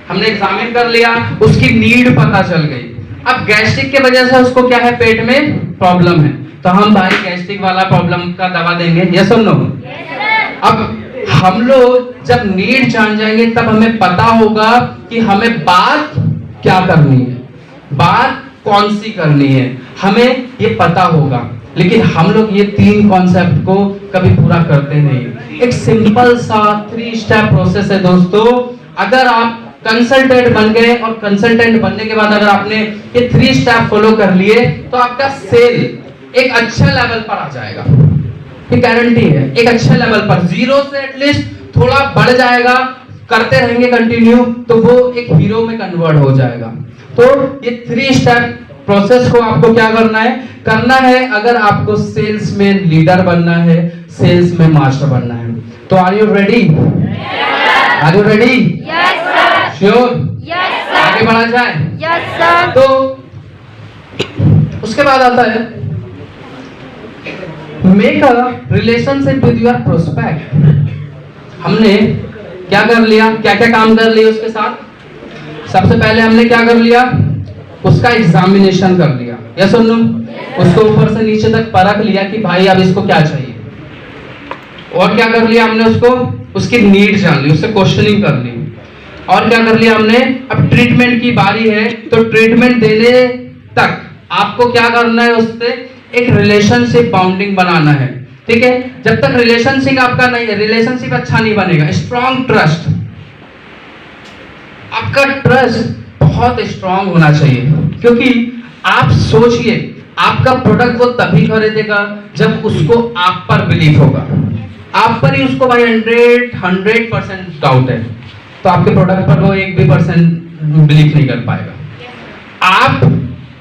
हमने एग्जामिन कर लिया, उसकी नीड पता चल गई। अब गैस्ट्रिक के वजह से उसको क्या है, पेट में प्रॉब्लम है, तो हम भाई गैस्ट्रिक वाला प्रॉब्लम का दवा देंगे, यस और नो? अब हम लोग जब नीड जान जाएंगे तब हमें पता होगा कि हमें बात क्या करनी है, बात कौन सी करनी है, हमें ये पता होगा। लेकिन हम लोग ये तीन कॉन्सेप्ट को कभी पूरा करते नहीं। एक सिंपल सा 3 स्टेप प्रोसेस है दोस्तों। अगर आप कंसल्टेंट बन गए और कंसल्टेंट बनने के बाद अगर आपने ये 3 स्टेप फॉलो कर लिए तो आपका सेल एक अच्छा लेवल पर आ जाएगा, ये गारंटी है। एक अच्छे लेवल पर, 0 से एटलीस्ट थोड़ा बढ़ जाएगा, करते रहेंगे कंटिन्यू तो वो एक हीरो में कन्वर्ट हो जाएगा। तो ये 3 स्टेप प्रोसेस को आपको क्या करना है अगर आपको सेल्स में लीडर बनना है, सेल्स में मास्टर बनना है। तो are you ready? Are you ready? Yes sir. Sure? Yes sir. आगे बढ़ा जाए? Yes sir. तो उसके बाद आता है make a relationship with your prospect. हमने क्या कर लिया, क्या क्या काम कर लिए उसके साथ? सबसे पहले हमने क्या कर लिया, उसका एग्जामिनेशन कर लिया, यस और नो? उसको ऊपर से नीचे तक परख लिया कि भाई अब इसको क्या चाहिए। और क्या कर लिया हमने, उसको उसकी नीड जान ली, उससे क्वेश्चनिंग कर ली। और क्या कर लिया हमने, अब ट्रीटमेंट की बारी है, तो ट्रीटमेंट देने तक आपको क्या करना है, उससे एक रिलेशनशिप बाउंडिंग बनाना है, ठीक है? जब तक रिलेशनशिप अच्छा नहीं बनेगा, स्ट्रॉन्ग ट्रस्ट, आपका ट्रस्ट बहुत स्ट्रॉन्ग होना चाहिए। क्योंकि आप सोचिए, आपका प्रोडक्ट वो तभी खरीदेगा जब उसको आप पर बिलीव होगा। आप पर ही उसको भाई 100% डाउट है, तो आपके प्रोडक्ट पर वो 1% बिलीव नहीं कर पाएगा। आप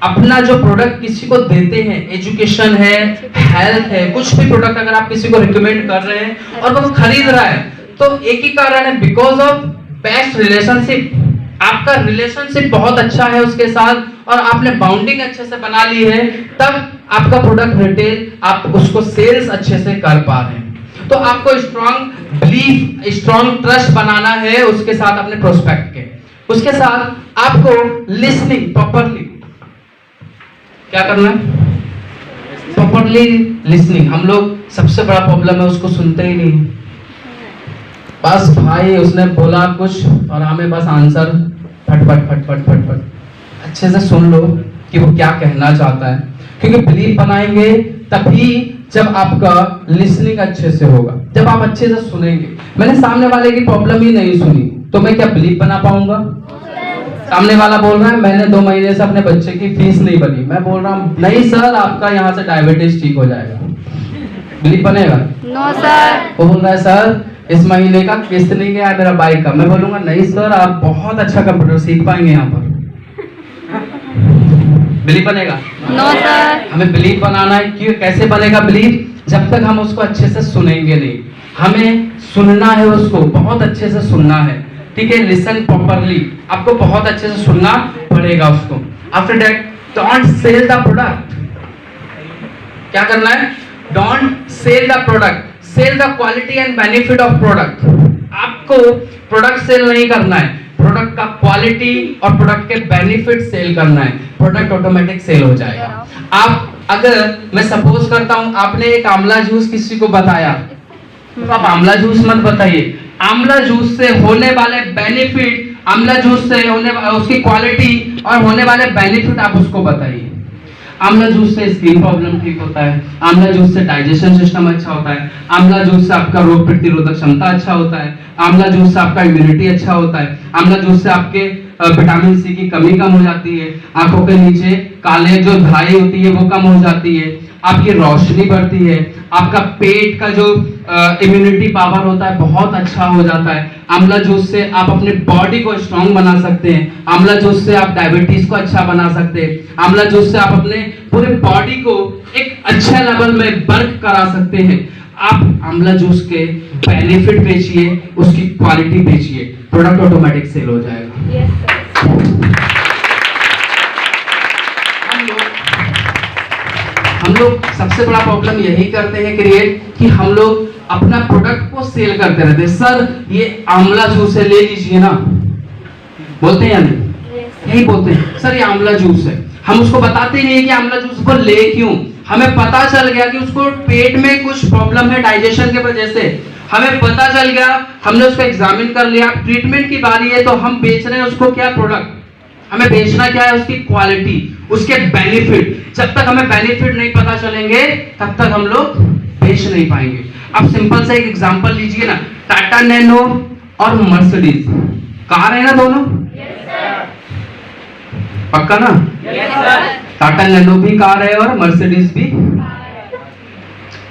अपना जो प्रोडक्ट किसी को देते हैं, एजुकेशन है, हेल्थ है, कुछ भी प्रोडक्ट अगर आप किसी को रिकमेंड कर रहे हैं और वो खरीद रहा है, तो एक ही कारण है, बिकॉज ऑफ बेस्ट रिलेशनशिप। आपका रिलेशनशिप बहुत अच्छा है उसके साथ और आपने बाउंडिंग अच्छे से बना ली है, तब आपका प्रोडक्ट रिटेल, आप उसको सेल्स अच्छे से कर पा रहे हैं। तो आपको स्ट्रॉन्ग बिलीफ, स्ट्रॉन्ग ट्रस्ट बनाना है उसके साथ, अपने प्रोस्पेक्ट के। उसके साथ आपको लिसनिंग प्रॉपरली, क्या करना है, प्रॉपरली लिसनिंग। हम लोग सबसे बड़ा प्रॉब्लम है, उसको सुनते ही नहीं। बस भाई उसने बोला कुछ और हमें बस आंसर फट फट फट फट फट फट। अच्छे से सुन लो कि वो क्या कहना चाहता है, क्योंकि बिलीव बनाएंगे तभी जब आपका लिसनिंग अच्छे से होगा, जब आप अच्छे से सुनेंगे। मैंने सामने वाले की प्रॉब्लम ही नहीं सुनी तो मैं क्या बिलीव बना पाऊंगा? सामने वाला बोल रहा है मैंने 2 महीने से अपने बच्चे की फीस नहीं भरी, मैं बोल रहा हूँ नहीं सर आपका यहाँ से डायबिटीज ठीक हो जाएगा, बिलीव बनेगा? No sir. वो बोल रहा है सर इस महीने का किस्त नहीं गया मेरा बाइक का, मैं बोलूंगा नहीं सर आप बहुत अच्छा कंप्यूटर सीख पाएंगे यहाँ पर, बिलीव बनेगा? No sir. हमें बिलीव बनाना है। क्यों, कैसे बनेगा बिलीव? जब तक हम उसको अच्छे से सुनेंगे नहीं। हमें सुनना है, उसको बहुत अच्छे से सुनना है, ठीक है? लिसन प्रॉपरली, आपको बहुत अच्छे से सुनना पड़ेगा उसको। After that don't sell the product. क्या करना है? Don't sell the product, sell the quality and benefit of product. आपको प्रोडक्ट सेल नहीं करना है, प्रोडक्ट का क्वालिटी और प्रोडक्ट के बेनिफिट सेल करना है, प्रोडक्ट ऑटोमेटिक सेल हो जाएगा। आप अगर मैं सपोज करता हूं आपने एक आंवला जूस किसी को बताया, तो आप आंवला जूस मत बताइए, आंवला जूस से होने वाले बेनिफिट, आंवला जूस से होने उसकी क्वालिटी और होने वाले बेनिफिट आप उसको बताइए। आंवला जूस से स्किन प्रॉब्लम ठीक होता है, आंवला जूस से डाइजेशन सिस्टम अच्छा होता है, आंवला जूस से आपका रोग प्रतिरोधक क्षमता अच्छा होता है, आंवला जूस से आपका इम्यूनिटी अच्छा होता है, आंवला जूस से आपके विटामिन सी की कमी कम हो जाती है, आंखों के नीचे काले जो धाई होती है वो कम हो जाती है, आपकी रोशनी बढ़ती है, आपका पेट का जो इम्यूनिटी पावर होता है बहुत अच्छा हो जाता है। आंवला जूस से आप अपने बॉडी को स्ट्रांग बना सकते हैं, आंवला जूस से आप डायबिटीज को अच्छा बना सकते हैं, आंवला जूस से आप अपने पूरे बॉडी को एक अच्छे लेवल में वर्क करा सकते हैं। आप आंवला जूस के बेनिफिट बेचिए, उसकी क्वालिटी बेचिए, प्रोडक्ट ऑटोमेटिक सेल हो जाएगा। Yes sir. हम लोग सबसे बड़ा प्रॉब्लम यही करते हैं क्रिएट कि हम लोग अपना प्रोडक्ट को सेल करते रहते हैं। सर ये आंवला जूस है ले लीजिए ना, बोलते हैं या नहीं? यही बोलते हैं सर ये आंवला जूस है। हम उसको बताते नहीं है कि आंवला जूस को ले क्यों। हमें पता चल गया कि उसको पेट में कुछ प्रॉब्लम है डाइजेशन के वजह से, हमें पता चल गया, हमने उसको एग्जामिन कर लिया, ट्रीटमेंट की बारी है तो हम बेच रहे हैं उसको क्या प्रोडक्ट। हमें बेचना क्या है? उसकी क्वालिटी, उसके बेनिफिट। जब तक हमें बेनिफिट नहीं पता चलेंगे तब तक हम लोग बेच नहीं पाएंगे। अब सिंपल से एक एग्जांपल लीजिए ना, टाटा नैनो और मर्सिडीज कार है ना दोनों? पक्का ना? टाटा नैनो भी कार है और मर्सिडीज भी।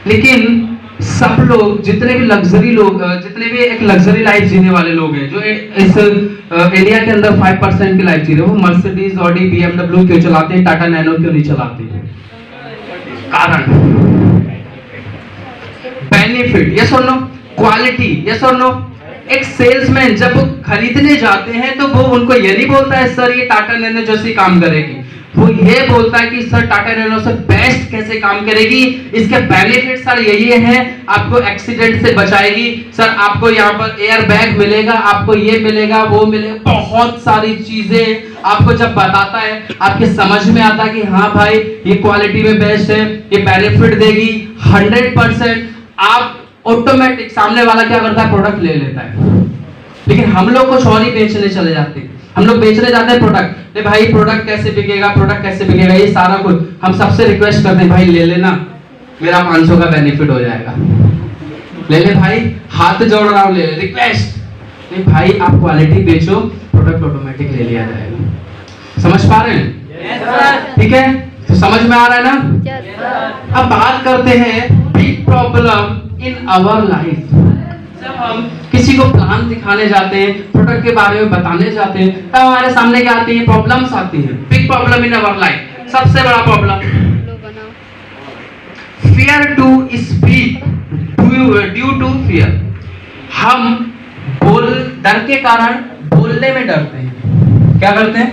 लेकिन सब लोग जितने भी लग्जरी लोग, जितने भी एक लग्जरी लाइफ जीने वाले लोग हैं जो इस इंडिया के अंदर 5% की लाइफ जी रहे हैं, वो मर्सिडीज, ऑडी, बीएमडब्ल्यू क्यों चलाते हैं, टाटा नैनो क्यों नहीं चलाते? कारण बेनिफिट, यस और नो, क्वालिटी, यस और नो। एक सेल्समैन जब वो खरीदने जाते हैं तो वो उनको ये नहीं बोलता है सर ये टाटा नैनो जैसी काम करेगी, वो ये बोलता है कि सर टाटा नैनो से बेस्ट कैसे काम करेगी, इसके बेनिफिट सर यही है, आपको एक्सीडेंट से बचाएगी, सर आपको यहाँ पर एयर बैग मिलेगा, आपको ये मिलेगा, वो मिलेगा, बहुत सारी चीजें आपको जब बताता है आपके समझ में आता है कि हाँ भाई ये क्वालिटी में बेस्ट है, ये बेनिफिट देगी 100%। आप ऑटोमेटिक सामने वाला क्या करता है? प्रोडक्ट ले लेता है। लेकिन हम लोग कुछ और ही बेचने चले जाते हैं। हम लोग बेचने जाते हैं प्रोडक्ट, भाई प्रोडक्ट कैसे बिकेगा, प्रोडक्ट कैसे बिकेगा, ये सारा कुछ हम सबसे रिक्वेस्ट करते हैं भाई ले लेना, मेरा 500 का बेनिफिट हो जाएगा, ले ले भाई, हाथ जोड़ रहा हूं, ले ले, रिक्वेस्ट नहीं भाई, आप क्वालिटी बेचो, प्रोडक्ट ऑटोमेटिक ले लिया जाएगा। समझ पा रहे हैं? ठीक है, तो समझ में आ रहा है ना? Yes, sir. अब बात करते हैं big problem in our life. जब हम किसी को प्लान दिखाने जाते हैं, प्रोडक्ट के बारे में बताने जाते हैं, तब हमारे सामने क्या आती है? प्रॉब्लम्स आती है। Big problem in our life, सबसे बड़ा problem fear to speak due to fear. हम डर के कारण बोलने में डरते हैं। क्या करते हैं?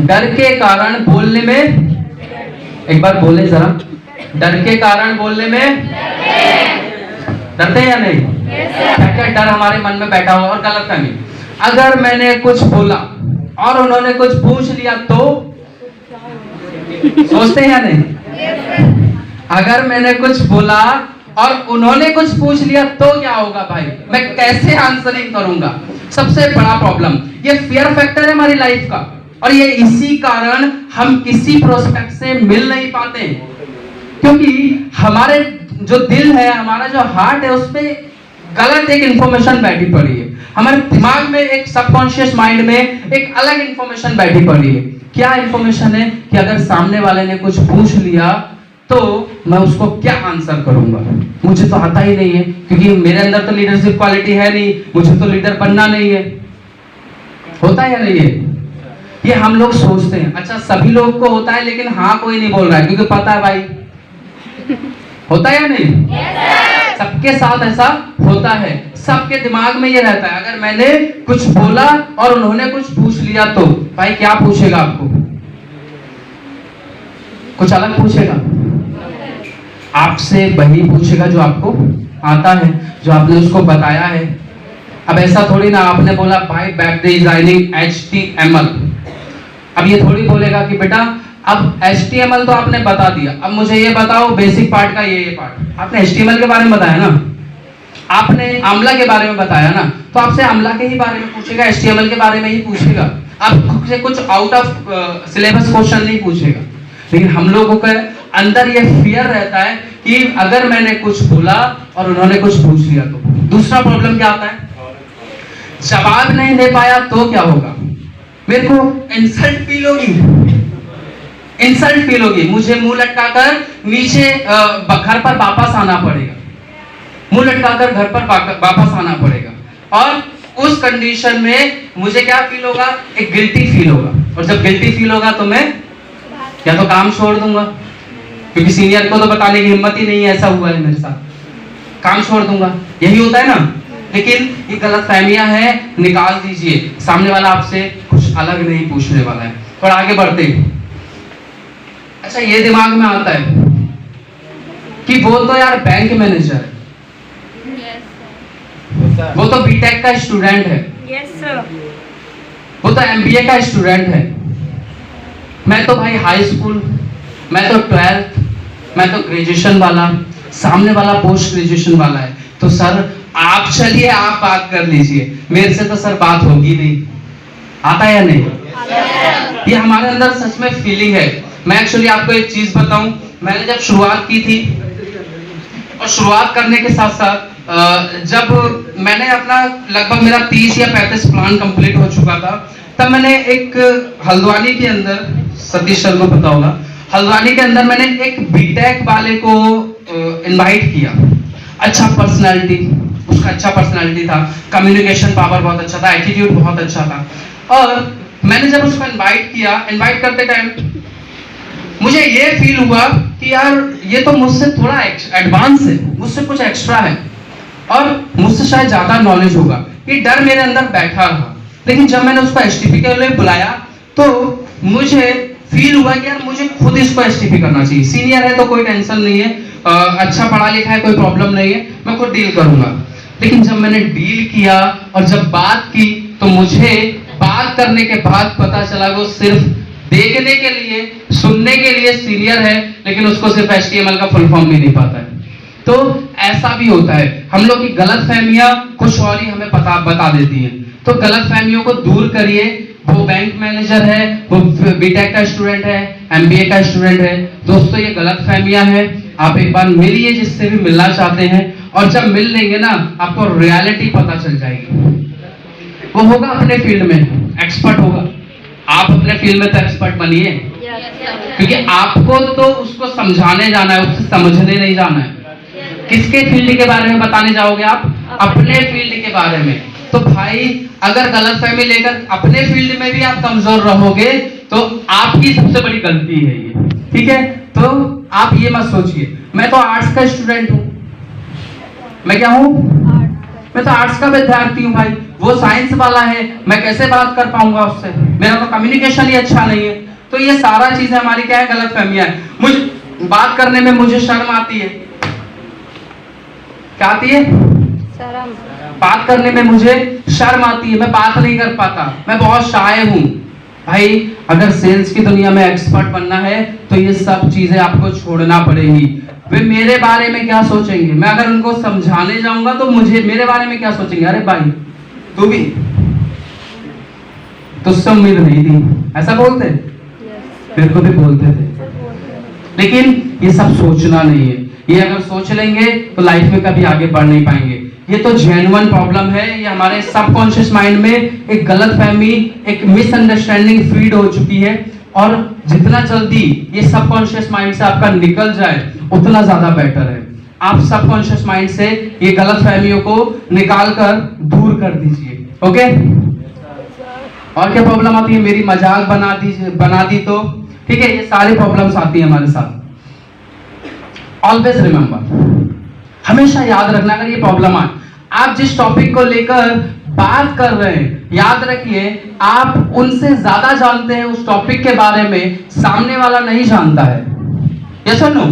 डर के कारण बोलने में, एक बार बोले जरा, डर के कारण बोलने में डरते हैं या नहीं? क्या क्या डर हमारे मन में बैठा हुआ और गलतफहमी। अगर मैंने कुछ बोला और उन्होंने कुछ पूछ लिया तो सोचते हैं या नहीं? अगर मैंने कुछ बोला और उन्होंने कुछ पूछ लिया तो क्या होगा भाई? मैं कैसे आंसरिंग करूंगा? सबसे बड़ा प्रॉब्लम ये फियर फैक्टर है हमारी लाइफ का, और ये इसी कारण हम किसी प्रोस्पेक्ट से मिल नहीं पाते, क्योंकि हमारे जो दिल है, हमारा जो हार्ट है, उसमें गलत एक इंफॉर्मेशन बैठी पड़ी है। हमारे दिमाग में, एक सबकॉन्शियस माइंड में एक अलग इंफॉर्मेशन बैठी पड़ी है। क्या इंफॉर्मेशन है? कि अगर सामने वाले ने कुछ पूछ लिया तो मैं उसको क्या आंसर करूंगा? मुझे तो आता ही नहीं है, क्योंकि मेरे अंदर तो लीडरशिप क्वालिटी है नहीं, मुझे तो लीडर बनना नहीं है। होता है या नहीं है? ये हम लोग सोचते हैं। अच्छा, सभी लोग को होता है, लेकिन हाँ कोई नहीं बोल रहा है, क्योंकि पता है भाई। होता है या नहीं? yes, सबके साथ ऐसा होता है, सबके दिमाग में ये रहता है। अगर मैंने कुछ बोला और उन्होंने कुछ पूछ लिया तो भाई क्या पूछेगा आपको? कुछ अलग पूछेगा? आपसे वही पूछेगा जो आपको आता है, जो आपने उसको बताया है। अब ऐसा थोड़ी ना आपने बोला भाई वेब डिजाइनिंग HTML, अब ये थोड़ी बोलेगा कि बेटा अब HTML तो आपने बता दिया, अब मुझे ये बताओ बेसिक पार्ट का ये पार्ट। आपने HTML के बारे में बताया ना, आपने आमला के बारे में बताया ना, तो आपसे आमला के ही बारे में पूछेगा, HTML के बारे में ही पूछेगा। आपसे कुछ आउट ऑफ सिलेबस क्वेश्चन नहीं पूछेगा। लेकिन हम लोगों के अंदर ये फियर रहता है कि अगर मैंने कुछ बोला और उन्होंने कुछ पूछ लिया तो। दूसरा प्रॉब्लम क्या आता है? जवाब नहीं दे पाया तो क्या होगा? मेरे को इंसल्ट फील होगी, इंसल्ट फील होगी। मुझे मुंह लटकाकर नीचे घर पर वापस आना पड़ेगा, मुंह लटकाकर घर पर वापस आना पड़ेगा। और उस कंडीशन में मुझे क्या फील होगा? एक गिल्टी फील होगा। और जब गिल्टी फील होगा तो मैं या तो काम छोड़ दूंगा, क्योंकि सीनियर को तो बताने की हिम्मत ही नहीं है, ऐसा हुआ है मेरे साथ, काम छोड़ दूंगा। यही होता है ना? लेकिन ये गलत फहमियां हैं, निकाल दीजिए। सामने वाला आपसे कुछ अलग नहीं पूछने वाला है। और आगे बढ़ते हैं। अच्छा, ये दिमाग में आता है कि वो तो यार बैंक मैनेजर है, वो तो बीटेक का स्टूडेंट है, वो तो MBA का स्टूडेंट है, मैं तो भाई हाई स्कूल, मैं तो 12th, मैं तो ग्रेजुएशन वाला, सामने वाला पोस्ट ग्रेजुएशन वाला है। तो सर आप चलिए, आप बात कर लीजिए, मेरे से तो सर बात होगी नहीं। आता है या नहीं? ये हमारे अंदर सच में फीलिंग है। मैं एक्चुअली आपको एक चीज बताऊं, मैंने जब शुरुआत की थी, और शुरुआत करने के साथ साथ जब मैंने अपना लगभग मेरा 30 या 35 प्लान कंप्लीट हो चुका था, तब मैंने एक हल्द्वानी के अंदर, सतीश सर को पता होगा, हल्द्वानी के अंदर मैंने एक बीटेक वाले को इनवाइट किया। अच्छा पर्सनालिटी, उसका अच्छा पर्सनालिटी था, कम्युनिकेशन पावर बहुत अच्छा था, एटीट्यूड बहुत अच्छा था। और मैंने जब उसको इनवाइट किया, इनवाइट करते टाइम मुझे ये फील हुआ कि यार ये तो मुझसे थोड़ा एडवांस है, मुझसे कुछ एक्स्ट्रा है, और मुझसे शायद ज्यादा नॉलेज होगा। ये डर मेरे अंदर बैठा रहा। लेकिन जब मैंने उसको STP के लिए बुलाया तो मुझे फील हुआ कि यार मुझे खुद इसको STP करना चाहिए। सीनियर है तो कोई टेंशन नहीं है, अच्छा पढ़ा लिखा है, कोई प्रॉब्लम नहीं है, मैं खुद डील करूंगा। लेकिन जब मैंने डील किया और जब बात की तो मुझे बात करने के बाद पता चला वो सिर्फ देखने के लिए, सुनने के लिए सीनियर है, लेकिन उसको सिर्फ HTML का फुल फॉर्म भी नहीं पता है। तो ऐसा भी होता है, हम लोग की गलतफहमियां कुछ और ही हमें बता देती हैं। तो गलतफहमियों को दूर करिए। वो बैंक मैनेजर है, वो बीटेक का स्टूडेंट है, MBA का स्टूडेंट है, दोस्तों ये गलतफहमियां हैं। आप एक बार मिलिए जिससे भी मिलना चाहते हैं, और जब मिल लेंगे ना आपको रियलिटी पता चल जाएगी। वो होगा अपने फील्ड में एक्सपर्ट होगा, आप अपने फील्ड में तो एक्सपर्ट बनिए। क्योंकि आपको तो उसको समझाने जाना है, उससे समझने नहीं जाना है। किसके फील्ड के बारे में बताने जाओगे आप? अपने फील्ड के बारे में। तो भाई अगर गलतफहमी लेकर अपने फील्ड में भी आप कमजोर रहोगे तो आपकी सबसे बड़ी गलती है ये, ठीक है? तो आप ये मत सोचिए मैं तो आर्ट्स का स्टूडेंट हूं। मैं क्या हूं? मैं तो आर्ट्स का विद्यार्थी हूं भाई, वो साइंस वाला है, मैं कैसे बात कर पाऊंगा उससे, मेरा तो कम्युनिकेशन ही अच्छा नहीं है। तो ये सारा चीजें हमारी क्या है? गलतफहमियां है। मुझे बात करने में मुझे शर्म आती है। क्या आती है? शर्म। बात करने में मुझे शर्म आती है, मैं बात नहीं कर पाता, मैं बहुत शाय हूं। भाई अगर सेल्स की दुनिया में एक्सपर्ट बनना है तो ये सब चीजें आपको छोड़ना पड़ेगी। वे मेरे बारे में क्या सोचेंगे? मैं अगर उनको समझाने जाऊंगा तो मुझे मेरे बारे में क्या सोचेंगे? अरे भाई तू भी, तुझसे उम्मीद नहीं थी, ऐसा बोलते? मेरे को भी बोलते थे। लेकिन ये सब सोचना नहीं है। ये अगर सोच लेंगे तो लाइफ में कभी आगे बढ़ नहीं पाएंगे। ये तो जेन्युइन प्रॉब्लम है, ये हमारे सबकॉन्शियस माइंड में एक गलतफहमी, एक मिसअंडरस्टैंडिंग फीड हो चुकी है। और जितना जल्दी ये सबकॉन्शियस माइंड से आपका निकल जाए उतना ज्यादा बेटर है। आप सबकॉन्शियस माइंड से ये गलतफहमियों को निकाल कर दूर कर दीजिए। ओके? और क्या प्रॉब्लम आती है? मेरी मजाक बना दी तो ठीक है, ये सारी प्रॉब्लम्स आती है हमारे साथ। ऑलवेज रिमेंबर, हमेशा याद रखना अगर ये प्रॉब्लम आए, आप जिस टॉपिक को लेकर बात कर रहे हैं, याद रखिए आप उनसे ज्यादा जानते हैं उस टॉपिक के बारे में, सामने वाला नहीं जानता है। यस और नो?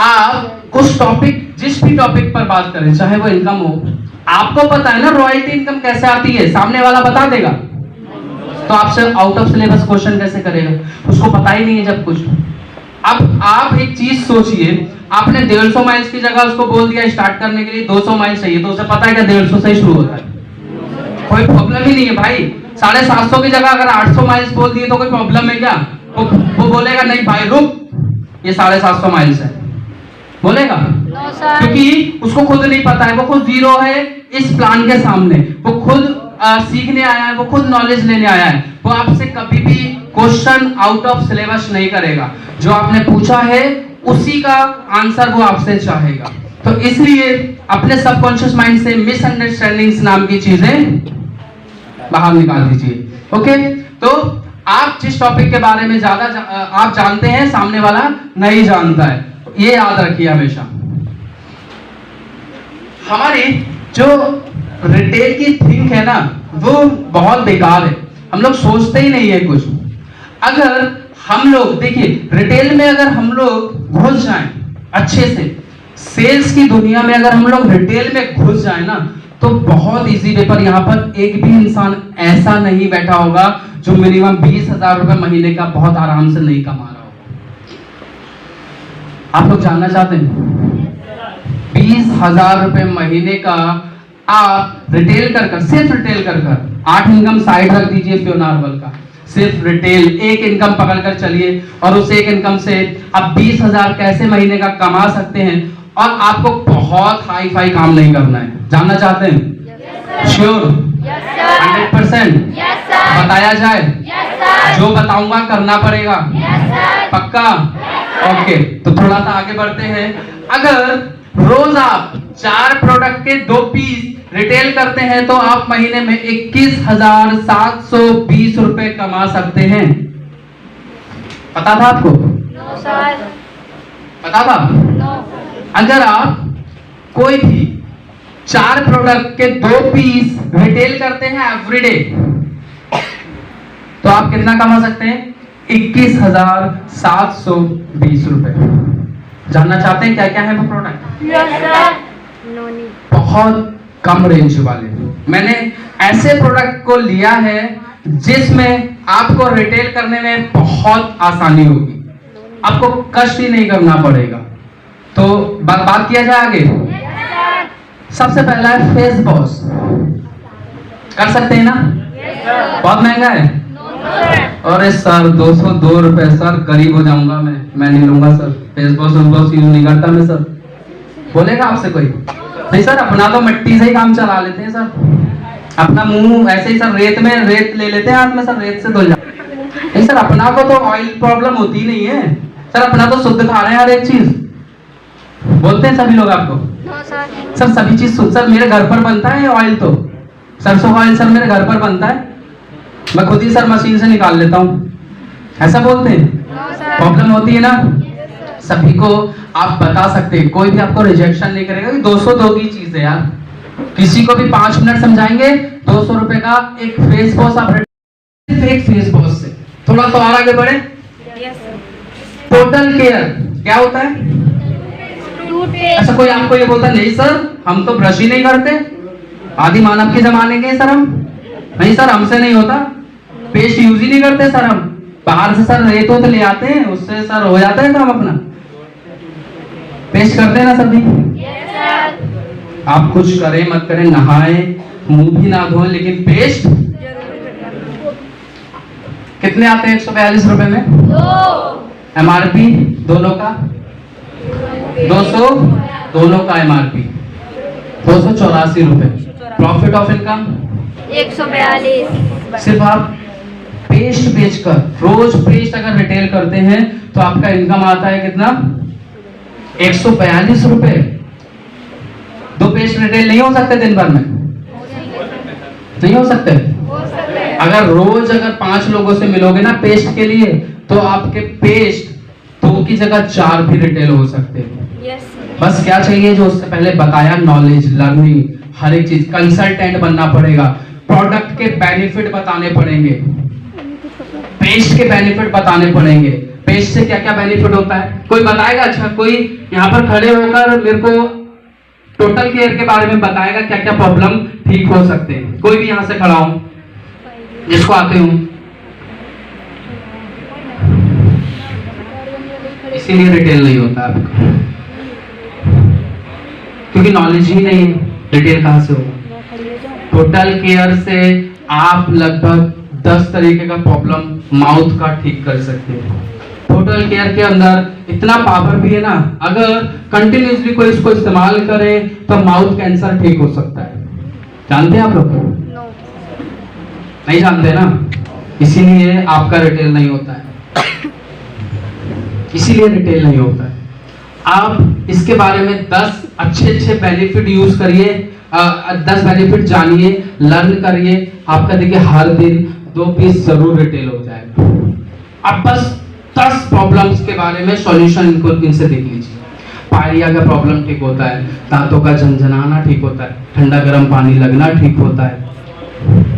आप उस टॉपिक, जिस भी टॉपिक पर बात करें, चाहे वो इनकम हो, आपको पता है ना रॉयल्टी इनकम कैसे आती है, सामने वाला बता देगा तो आपसे आउट ऑफ सिलेबस क्वेश्चन कैसे करेगा? उसको पता ही नहीं है जब कुछ। अब आप एक चीज सोचिए, आपने 150 माइल्स की जगह उसको बोल दिया स्टार्ट करने के लिए 200 माइल्स चाहिए, तो उसे पता है कि 150 से ही शुरू होता है, कोई प्रॉब्लम ही नहीं है भाई। 750 की जगह अगर 800 माइल्स बोल दिए तो कोई प्रॉब्लम है क्या? वो बोलेगा नहीं भाई रुक, ये 750 माइल्स है, बोलेगा? क्योंकि उसको खुद नहीं पता है, वो खुद जीरो है इस प्लान के सामने, वो खुद सीखने आया है, वो खुद नॉलेज लेने आया है। वो आपसे कभी भी क्वेश्चन आउट ऑफ सिलेबस नहीं करेगा, जो आपने पूछा है उसी का आंसर वो आपसे चाहेगा। तो इसलिए अपने सबकॉन्शियस माइंड से मिसअंडरस्टैंडिंग्स नाम की चीजें बाहर निकाल दीजिए। ओके? तो आप जिस टॉपिक के बारे में ज्यादा आप जानते हैं, सामने वाला नहीं जानता है, ये याद रखिए हमेशा। हमारी जो रिटेल की थिंक है ना, वो बहुत बेकार है। हम लोग सोचते ही नहीं है कुछ। अगर हम लोग देखिए रिटेल में अगर हम लोग घुस जाएं अच्छे से, सेल्स की दुनिया में अगर हम लोग रिटेल में घुस जाएं ना, तो बहुत इजी वे पर यहाँ पर एक भी इंसान ऐसा नहीं बैठा होगा जो मिनिमम 20,000 रुपए महीने का बहुत आराम से नहीं कमा रहा होगा। आप लोग जानना चाहते हैं? 20,000 रुपए महीने का आप रिटेल कर सिर्फ रिटेल कर 8 इनकम साइड रख दीजिए फ्योनार्वल का, सिर्फ रिटेल एक इनकम पकड़कर चलिए और उस एक इनकम से आप 20,000 कैसे महीने का कमा सकते हैं। और आपको बहुत हाई फाई काम नहीं करना है। जानना चाहते हैं? श्योर? 100%? बताया जाए? जो बताऊंगा करना पड़ेगा? पक्का? ओके, तो थोड़ा सा आगे बढ़ते हैं। अगर रोज आप 4 प्रोडक्ट के 2 पीस रिटेल करते हैं तो आप महीने में 21,720 रुपए कमा सकते हैं। पता था आपको? No sir. पता था? नो। अगर आप कोई भी 4 प्रोडक्ट के 2 पीस रिटेल करते हैं एवरीडे, तो आप कितना कमा सकते हैं? 21,720 रुपए। जानना चाहते हैं क्या क्या है वो प्रोडक्ट? Yes sir. नो नी। बहुत कम रेंज वाले मैंने ऐसे प्रोडक्ट को लिया है जिसमें आपको रिटेल करने में बहुत आसानी होगी, आपको कष्ट ही नहीं करना पड़ेगा। तो बात किया जाए आगे। सबसे पहला है फेस बॉस। कर सकते हैं ना? बहुत महंगा है। अरे सर 202 रुपए सर, गरीब हो जाऊंगा मैं नहीं लूंगा सर, फेस बॉस यूज नहीं करता मैं सर। बोलेगा आपसे कोई? नहीं सर, अपना तो मिट्टी से ही काम चला लेते हैं सर, अपना मुंह ऐसे ही सर रेत ले लेते हैं हाथ में सर, रेत से धुल जाते। नहीं सर, अपना को तो ऑयल प्रॉब्लम होती नहीं है सर, अपना तो शुद्ध खा रहे हैं हर एक चीज। बोलते हैं सभी लोग आपको? No sir. सर सभी चीज शुद्ध। सर मेरे घर पर बनता है ये ऑयल, तो सरसों का ऑयल सर मेरे घर पर बनता है, मैं खुद ही सर मशीन से निकाल लेता हूँ। ऐसा बोलते हैं? No sir. प्रॉब्लम होती है ना सभी को। आप बता सकते हैं, कोई भी आपको रिजेक्शन नहीं करेगा कि 202 की चीज है यार। किसी को भी 5 मिनट समझाएंगे, 200 रुपए का एक फेस वॉश आप एक फेस वॉश से। थोड़ा तो और आगे बढ़े। Yes sir. टोटल केयर क्या होता है? टूथपेस्ट। अच्छा, कोई आपको ये बोलता नहीं सर हम तो ब्रश ही नहीं करते, आदि मानव के जमाने के सर हम? नहीं सर, हमसे नहीं होता, पेस्ट यूज ही नहीं करते सर हम। बाहर से सर रेत तो ले आते हैं, उससे सर हो जाता है काम अपना। पेस्ट करते हैं ना सभी? Yes sir. आप कुछ करें मत करें, नहाए मुंह भी ना धोएं, लेकिन पेस्ट कितने आते हैं? 142 रुपए में। MRP दोनों का 200, दोनों का MRP 284 रुपए। Profit of income 142। सिर्फ आप पेस्ट बेचकर, रोज पेस्ट अगर रिटेल करते हैं तो आपका इनकम आता है कितना? 142 रुपए। 2 पेस्ट रिटेल नहीं हो सकते दिन भर में? नहीं हो सकते। अगर रोज अगर 5 लोगों से मिलोगे ना पेस्ट के लिए, तो आपके पेस्ट 2 की जगह 4 भी रिटेल हो सकते हैं। Yes sir. बस क्या चाहिए, जो उससे पहले बताया, नॉलेज, लर्निंग, हर एक चीज। कंसल्टेंट बनना पड़ेगा, प्रोडक्ट के बेनिफिट बताने पड़ेंगे, पेस्ट के बेनिफिट बताने पड़ेंगे। पेस्ट से क्या क्या बेनिफिट होता है कोई बताएगा? अच्छा, कोई यहाँ पर खड़े होकर मेरे को टोटल केयर के बारे में बताएगा क्या क्या प्रॉब्लम ठीक हो सकते हैं? कोई भी यहाँ से खड़ा हो जिसको आते हो। इसीलिए रिटेल नहीं होता आपका, क्योंकि नॉलेज ही नहीं है। रिटेल कहाँ से होगा? टोटल केयर से आप लगभग 10 तरीके का प्रॉब्लम माउथ का ठीक कर सकते हैं। टोटल केयर के अंदर इतना पावर भी है ना, अगर कंटिन्यूसली कोई इसको इस्तेमाल करे तो माउथ कैंसर ठीक हो सकता है। जानते हैं आप लोग? नो। नहीं जानते ना, इसीलिए आपका रिटेल नहीं होता है, इसीलिए रिटेल नहीं होता है। आप इसके बारे में 10 अच्छे बेनिफिट यूज करिए, 10 बेनिफिट जानिए, लर्न करिए। आपका देखिए हर दिन 2 पीस जरूर रिटेल हो जाएगा। आप बस 10 प्रॉब्लम्स के बारे में सॉल्यूशन इनसे देख लीजिए। पायरिया का प्रॉब्लम ठीक होता है, दांतों का झंझनाना ठीक होता है, ठंडा गर्म पानी लगना ठीक होता है,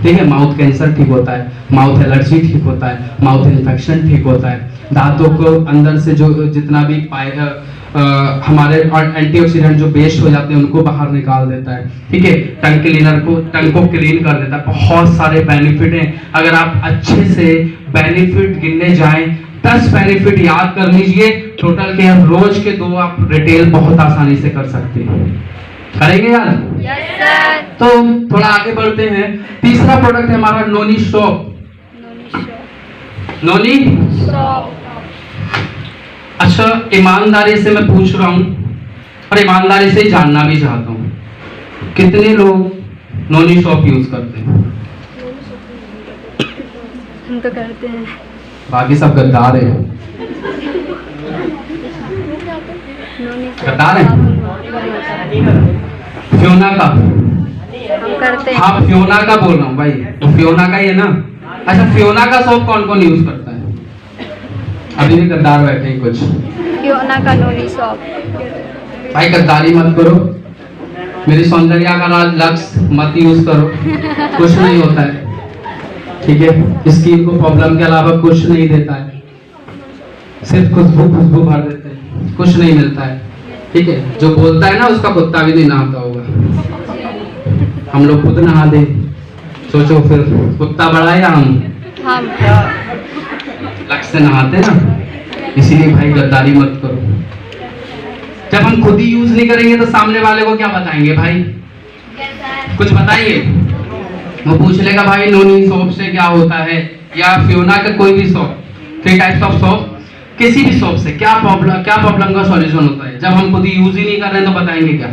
ठीक है, माउथ कैंसर ठीक होता है, माउथ एलर्जी ठीक होता है, माउथ इन्फेक्शन ठीक होता है, दांतों को अंदर से जो जितना भी हमारे एंटीऑक्सीडेंट जो वेस्ट हो जाते हैं उनको बाहर निकाल देता है, ठीक है, टंग क्लीनर को, टंग को क्लीन कर देता है। बहुत सारे बेनिफिट हैं। अगर आप अच्छे से बेनिफिट गिनने जाएं, 10 बेनिफिट याद कर लीजिए। टोटल केयर रोज के 2 आप रिटेल बहुत आसानी से कर सकते हैं। करेंगे यार? Yes sir. तो थोड़ा आगे बढ़ते हैं। तीसरा प्रोडक्ट है हमारा नोनी शॉप। नोनी शॉप। अच्छा, ईमानदारी से मैं पूछ रहा हूँ और ईमानदारी से जानना भी चाहता हूँ, कितने लोग नोनी शॉप यूज करते हैं? हम तो करते हैं। बाकी सब गद्दार है। गद्दार है। फ्योना का? हम करते हैं। हाँ, फ्योना का बोल रहा हूँ भाई, तो फ्योना का ही है ना। अच्छा, फ्योना का सोप कौन कौन यूज करता है? अभी भी गद्दार बैठे हैं कुछ। फ्योना का नोनी शॉप। भाई गद्दारी मत करो, मेरी सौंदर्य का लक्ष्य मत यूज करो, कुछ नहीं होता है, ठीक है। स्किन को प्रॉब्लम के अलावा कुछ नहीं देता है, सिर्फ खुशबू भर देते हैं, कुछ नहीं मिलता है, ठीक है। जो बोलता है ना उसका कुत्ता भी नहीं नहाता होगा, हम लोग खुद नहा दे, सोचो फिर कुत्ता बड़ा या हम लक्ष्य से नहाते ना। इसीलिए भाई गद्दारी मत करो। जब हम खुद ही यूज नहीं करेंगे तो सामने वाले को क्या बताएंगे भाई? कुछ बताइए। वो पूछ लेगा भाई नोनी सोप से क्या होता है, या फ्योना का कोई भी सोप, 3 टाइप्स ऑफ सोप, किसी भी सोप से क्या प्रॉब्लम का सॉल्यूशन होता है। जब हम खुद ही यूज ही नहीं कर रहे हैं तो बताएंगे क्या?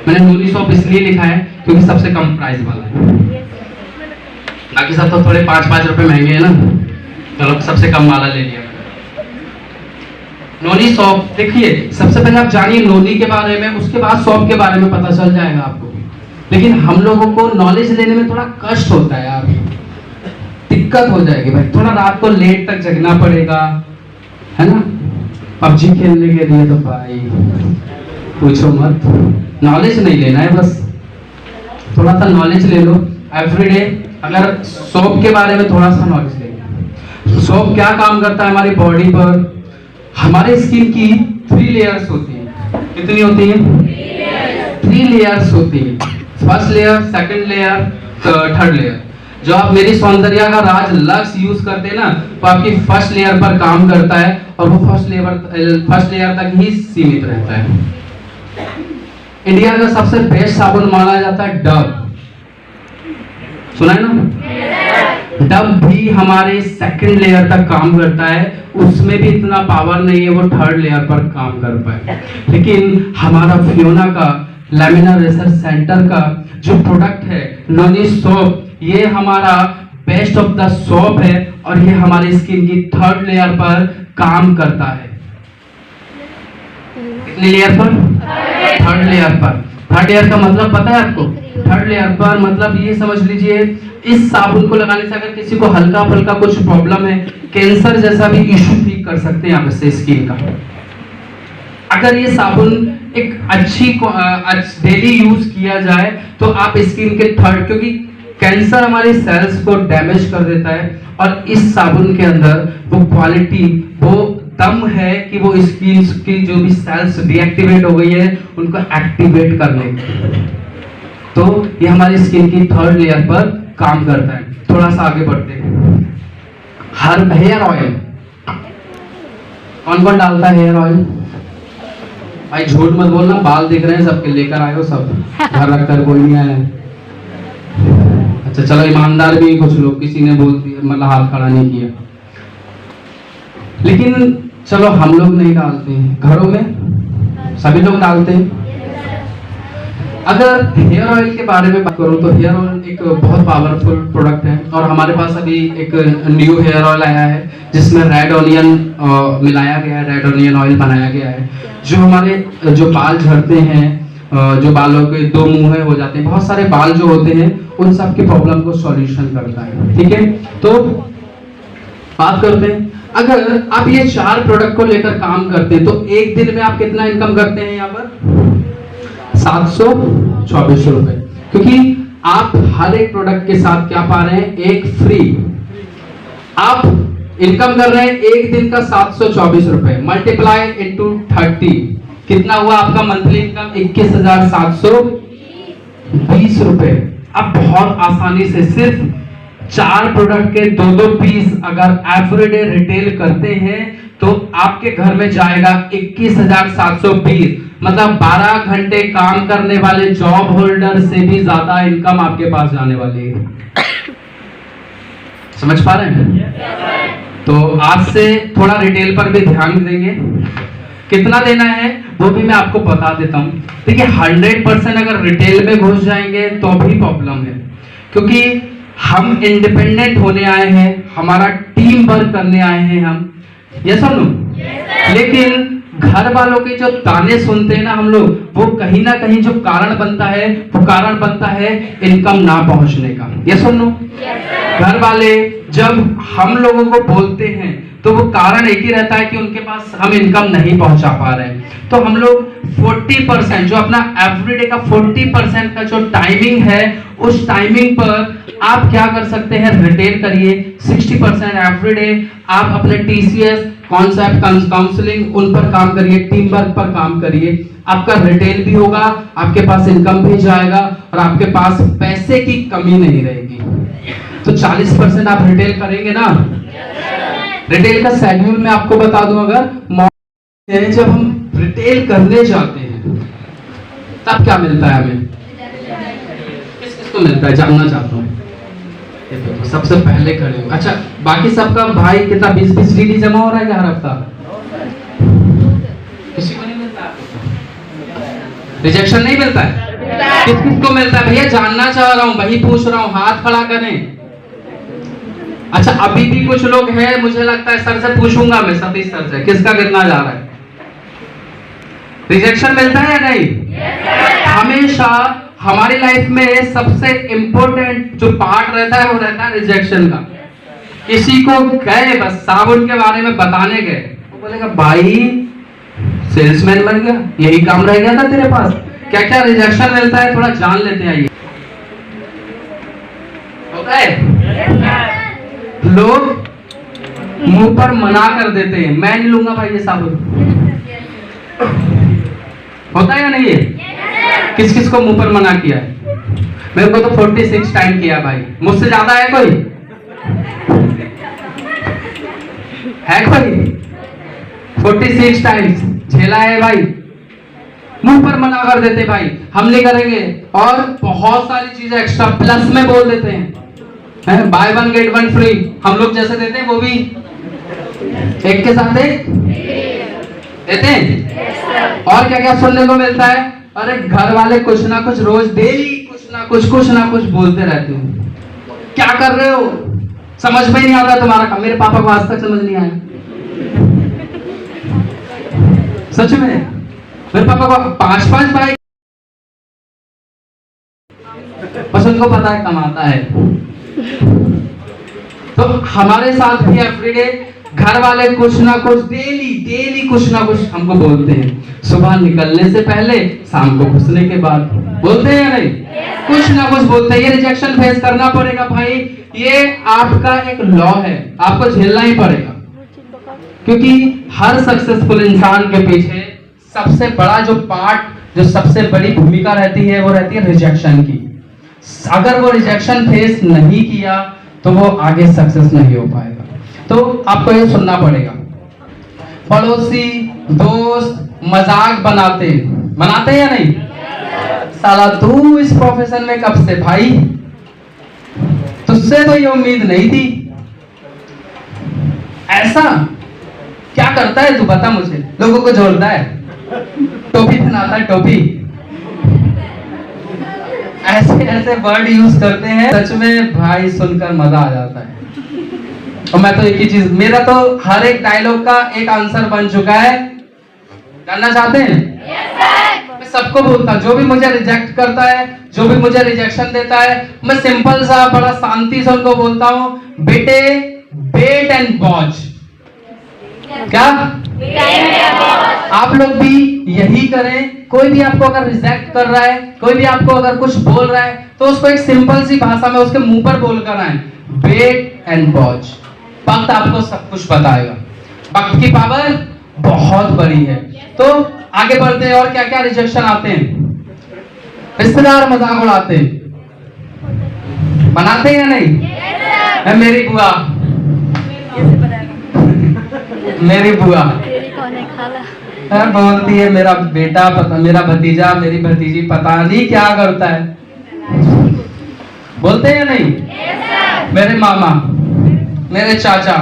मैंने नोनी सोप इसलिए लिखा है क्योंकि सबसे कम प्राइस वाला है, बाकी सब तो थोड़े 5-5 रुपए महंगे है ना। चलो सबसे कम वाला ले लिया। नोनी सॉप, देखिए सबसे पहले आप जानिए नोनी के बारे में, उसके बाद सॉप के बारे में पता चल जाएगा आपको। लेकिन हम लोगों को नॉलेज लेने में थोड़ा कष्ट होता है यार, दिक्कत हो जाएगी भाई, थोड़ा रात को लेट तक जगना पड़ेगा, है ना। पबजी खेलने के लिए तो भाई पूछो मत, नॉलेज नहीं लेना है, बस थोड़ा सा नॉलेज ले लो एवरीडे। अगर सोप के बारे में थोड़ा सा नॉलेज लेंगे, सोप क्या काम करता है हमारी बॉडी पर। हमारे स्किन की 3 लेयर्स होती हैं। कितनी होती हैं? 3 लेयर्स होती हैं। First layer, second layer, third layer. जो आप मेरी सौंदर्य का राज लक्स यूज करते हैं ना, तो आपकी फर्स्ट लेयर पर काम करता है और वो फर्स्ट लेयर तक ही सीमित रहता है। इंडिया का सबसे बेस्ट साबुन माना जाता है डव, सुना है ना। डव भी हमारे सेकंड लेयर तक काम करता है, उसमें भी इतना पावर नहीं है, वो थर्ड लेयर पर काम कर पाए। लेकिन हमारा फियोना का लैमिनर रिसर्च सेंटर का जो प्रोडक्ट है नोनी सोप, ये हमारा बेस्ट ऑफ द सोप है और ये हमारी स्किन की थर्ड लेयर पर काम करता है। कितने लेयर पर? थर्ड लेयर पर। थर्ड लेयर का मतलब पता है आपको? थर्ड लेयर पर मतलब ये समझ लीजिए, इस साबुन को लगाने से अगर किसी को हल्का फुल्का कुछ प्रॉब्लम है, कैंसर जैसा भी इश्यू ठीक कर सकते हैं आप इससे स्किन का। अगर ये साबुन एक अच्छी डेली यूज किया जाए तो आप स्किन के थर्ड, क्योंकि कैंसर हमारी सेल्स को डैमेज कर देता है और इस साबुन के अंदर वो क्वालिटी, वो दम है कि वो स्किन की जो भी सेल्स डीएक्टिवेट हो गई है उनको एक्टिवेट करने की। तो ये हमारी स्किन की थर्ड लेयर पर काम करता है। थोड़ा सा आगे बढ़ते हैं। हर हेयर ऑयल कौन कौन डालता है? हेयर ऑयल भाई झूठ मत बोलना, बाल दिख रहे हैं सबके, लेकर आए हो सब, घर रख कर कोई नहीं आया। अच्छा चलो, ईमानदार भी कुछ लोग, किसी ने बोल दिया मतलब हाथ खड़ा नहीं किया। लेकिन चलो हम लोग नहीं डालते हैं, घरों में सभी लोग डालते हैं। अगर हेयर ऑयल के बारे में बात करूं तो हेयर ऑयल एक बहुत पावरफुल प्रोडक्ट है और हमारे पास अभी एक न्यू हेयर ऑयल आया है जिसमें रेड ऑनियन मिलाया गया है, रेड ऑनियन ऑयल बनाया गया है, जो हमारे जो बाल झड़ते हैं, जो बालों के 2 मुंह हो जाते हैं, बहुत सारे बाल जो होते हैं उन सब की प्रॉब्लम को सॉल्यूशन करता है। ठीक है, तो बात करते हैं, अगर आप ये 4 प्रोडक्ट को लेकर काम करते हैं तो एक दिन में आप कितना इनकम करते हैं? यहाँ पर 724 रुपए, क्योंकि आप हर एक प्रोडक्ट के साथ क्या पा रहे हैं? एक फ्री। आप इनकम कर रहे हैं एक दिन का 724 रुपए, मल्टीप्लाई इनटू 30, कितना हुआ आपका मंथली इनकम? 21,720 रुपए। आप बहुत आसानी से सिर्फ 4 प्रोडक्ट के 2-2 पीस अगर एवरीडे रिटेल करते हैं तो आपके घर में जाएगा 21,720, मतलब 12 घंटे काम करने वाले जॉब होल्डर से भी ज्यादा इनकम आपके पास जाने वाली है। समझ पा रहे हैं? तो आज से थोड़ा रिटेल पर भी ध्यान देंगे। कितना देना है वो भी मैं आपको बता देता हूं। देखिए 100% अगर रिटेल में घुस जाएंगे तो भी प्रॉब्लम है, क्योंकि हम इंडिपेंडेंट होने आए हैं, हमारा टीम वर्क करने आए हैं हम, ये सब लोग। लेकिन घर वालों के जो ताने सुनते हैं ना हम लोग, वो कहीं ना कहीं जो कारण बनता है, वो कारण बनता है इनकम ना पहुंचने का। ये सुन लो, घर वाले जब हम लोगों को बोलते हैं तो वो कारण एक ही रहता है कि उनके पास हम इनकम नहीं पहुंचा पा रहे हैं। तो हम लोग 40% जो अपना एवरीडे का 40% का जो टाइमिंग है, उस टाइमिंग पर आप क्या कर सकते हैं? रिटेल करिए। 60% एवरीडे आप अपने TCS कॉन्सेप्ट काउंसलिंग उन पर काम करिए, टीम वर्क पर काम करिए। आपका रिटेल भी होगा, आपके पास इनकम भी जाएगा और आपके पास पैसे की कमी नहीं रहेगी। तो 40% आप रिटेल करेंगे ना। रिटेल का शेड्यूल मैं आपको बता दूं, अगर जब हम रिटेल करने जाते हैं तब क्या मिलता है हमें? किस किस को मिलता है जानना चाहता हूँ। तो सबसे पहले खड़े हो। अच्छा, बाकी सबका भाई कितना 20-20 DD जमा हो रहा है क्या हर हफ्ता? किसी को नहीं मिलता? रिजेक्शन नहीं मिलता है? किस किस को मिलता है भैया? जानना चाह रहा हूँ, वही पूछ रहा हूँ, हाथ खड़ा करें। अच्छा, अभी भी कुछ लोग हैं, मुझे लगता है सर से पूछूंगा मैं, सतीश सर से, किसका कितना जा रहा है? रिजेक्शन मिलता है या नहीं? हमेशा हमारी लाइफ में सबसे इंपॉर्टेंट जो पार्ट रहता है वो रहता है रिजेक्शन का। किसी को गए बस साबुन के बारे में बताने गए, वो बोलेगा भाई सेल्समैन बन गया, यही काम रह गया था तेरे पास। क्या क्या रिजेक्शन मिलता है, थोड़ा जान लेते हैं। आइए, होता है लोग मुंह पर मना कर देते हैं, मैं नहीं लूंगा भाई ये साबुन। होता है या नहीं है? किस किस को मुंह पर मना किया है? मेरे को तो 46 टाइम किया भाई। मुझसे ज्यादा है कोई? है कोई? 46 टाइम्स झेला है भाई। मुंह पर मना कर देते भाई, हम नहीं करेंगे। और बहुत सारी चीजें एक्स्ट्रा प्लस में बोल देते हैं, बाय 1 गेट 1 फ्री। हम लोग जैसे देते हैं वो भी एक के साथ एक देते हैं। और क्या क्या सुनने को मिलता है? अरे घर वाले कुछ ना कुछ रोज डेली कुछ ना कुछ बोलते रहते हो। क्या कर रहे हो, समझ में नहीं आता तुम्हारा काम। मेरे पापा को आज तक समझ नहीं आया, सच में। मेरे पापा को 5-5 बाइक, बस उनको पता है कमाता है। तो हमारे साथ भी एवरीडे घर वाले कुछ ना कुछ डेली कुछ ना कुछ हमको बोलते हैं। सुबह निकलने से पहले, शाम को घुसने के बाद, बोलते हैं या नहीं? कुछ ना कुछ बोलते हैं। ये रिजेक्शन फेस करना पड़ेगा भाई, ये आपका एक लॉ है, आपको झेलना ही पड़ेगा। क्योंकि हर सक्सेसफुल इंसान के पीछे सबसे बड़ा जो पार्ट, जो सबसे बड़ी भूमिका रहती है, वो रहती है रिजेक्शन की। अगर वो रिजेक्शन फेस नहीं किया तो वो आगे सक्सेस नहीं हो पाएगा। तो आपको ये सुनना पड़ेगा। पड़ोसी, दोस्त मजाक बनाते या नहीं? साला तू इस प्रोफेशन में कब से भाई, तुझसे तो ये उम्मीद नहीं थी। ऐसा क्या करता है तू, बता मुझे। लोगों को जोड़ता है, टोपी पहनाता है, टोपी। ऐसे वर्ड यूज करते हैं, सच में भाई सुनकर मजा आ जाता है। और मैं तो एक ही चीज, मेरा तो हर एक डायलॉग का एक आंसर बन चुका है। जानना चाहते हैं? मैं सबको बोलता हूँ, जो भी मुझे रिजेक्ट करता है, जो भी मुझे रिजेक्शन देता है, मैं सिंपल सा बड़ा शांति से उनको बोलता हूँ, बेटे वेट एंड वॉच। क्या आप लोग भी यही करें? कोई भी आपको अगर रिजेक्ट कर रहा है, कोई भी आपको अगर कुछ बोल रहा है, तो उसको एक सिंपल सी भाषा में उसके मुंह पर बोल कर आए, वेट एंड वॉच। वक्त आपको सब कुछ बताएगा। वक्त की पावर बहुत बड़ी है। तो आगे बढ़ते हैं। और क्या क्या रिजेक्शन आते हैं? रिश्तेदार मजाक उड़ाते हैं, बनाते हैं या नहीं? मेरी बुआ बोलती है, मेरा बेटा मेरा भतीजा, मेरी भतीजी पता नहीं क्या करता है। बोलते हैं या नहीं? मेरे मामा, मेरे चाचा,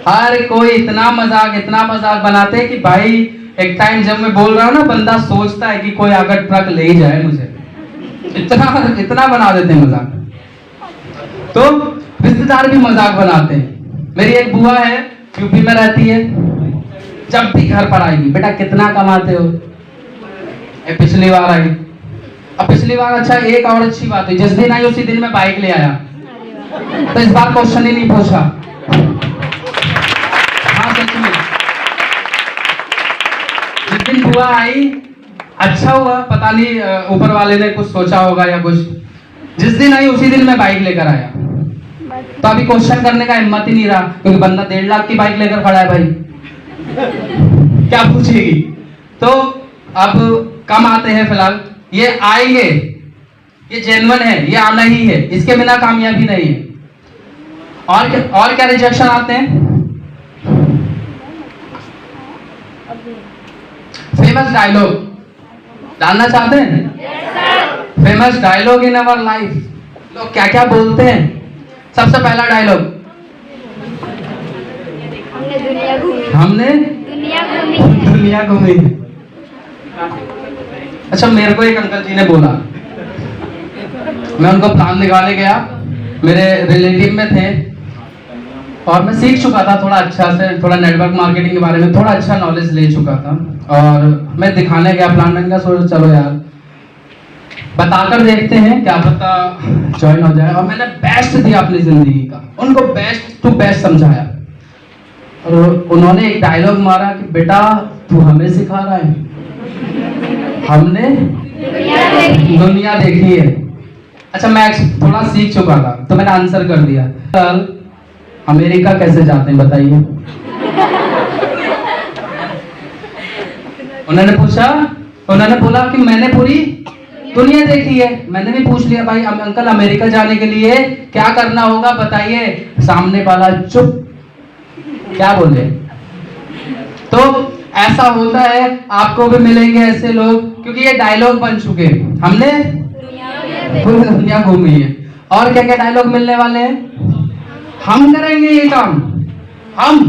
हर कोई इतना मजाक बनाते हैं कि भाई एक टाइम जब मैं बोल रहा हूँ ना, बंदा सोचता है कि कोई आकर ट्रक ले ही जाए मुझे। इतना बना देते हैं मजाक। तो रिश्तेदार भी मजाक बनाते हैं। मेरी एक बुआ है, यूपी में रहती है, जब भी घर पर आएगी, बेटा कितना कमाते हो? पिछली बार आई। अब पिछली बार, अच्छा एक और अच्छी बात है, जिस दिन आई उसी दिन मैं बाइक ले आया, तो इस बार क्वेश्चन ही नहीं पूछा। हाँ सच में, जिस दिन बुआ आई, अच्छा हुआ, पता नहीं ऊपर वाले ने कुछ सोचा होगा या कुछ। जिस दिन आई उसी दिन मैं बाइक लेकर आया। तो अभी क्वेश्चन करने का हिम्मत ही नहीं रहा, क्योंकि बंदा 1.5 लाख की बाइक लेकर खड़ा है भाई, क्या पूछेगी। तो अब कम आते हैं फिलहाल, ये आएंगे, ये जेन्युइन है, ये आना ही है, इसके बिना कामयाबी नहीं है। और क्या रिजेक्शन आते हैं? फेमस डायलॉग जानना चाहते हैं? Famous dialogue in our life, लोग क्या क्या बोलते हैं। सबसे पहला डायलॉग, हमने दुनिया घूमी। अच्छा, मेरे को एक अंकल जी ने बोला, मैं उनको प्लान दिखाने गया, मेरे रिलेटिव में थे, और मैं सीख चुका था थोड़ा अच्छा से, थोड़ा नेटवर्क मार्केटिंग के बारे में थोड़ा अच्छा नॉलेज ले चुका था। और मैं दिखाने गया, प्लान मैंने कहा सोचो चलो यार बताकर देखते हैं, क्या पता ज्वाइन हो जाए। और मैंने बेस्ट दिया अपनी जिंदगी का, उनको बेस्ट टू बेस्ट समझाया। और उन्होंने एक डायलॉग मारा कि बेटा तू हमें सिखा रहा है, हमने दुनिया देखी है। अच्छा मैं थोड़ा सीख चुका था तो मैंने आंसर कर दिया। कल अमेरिका कैसे जाते हैं बताइए? उन्होंने पूछा, उन्होंने बोला कि मैंने पूरी दुनिया देखी है। मैंने भी पूछ लिया भाई अंकल अमेरिका जाने के लिए क्या करना होगा बताइए? सामने वाला चुप, क्या बोले? तो ऐसा होता है, आपको भी मिलेंगे ऐसे लोग, क्योंकि ये डायलॉग बन चुके हैं, हमने पूरी दुनिया घूमी है। और क्या क्या डायलॉग मिलने वाले हैं? हम करेंगे ये काम, हम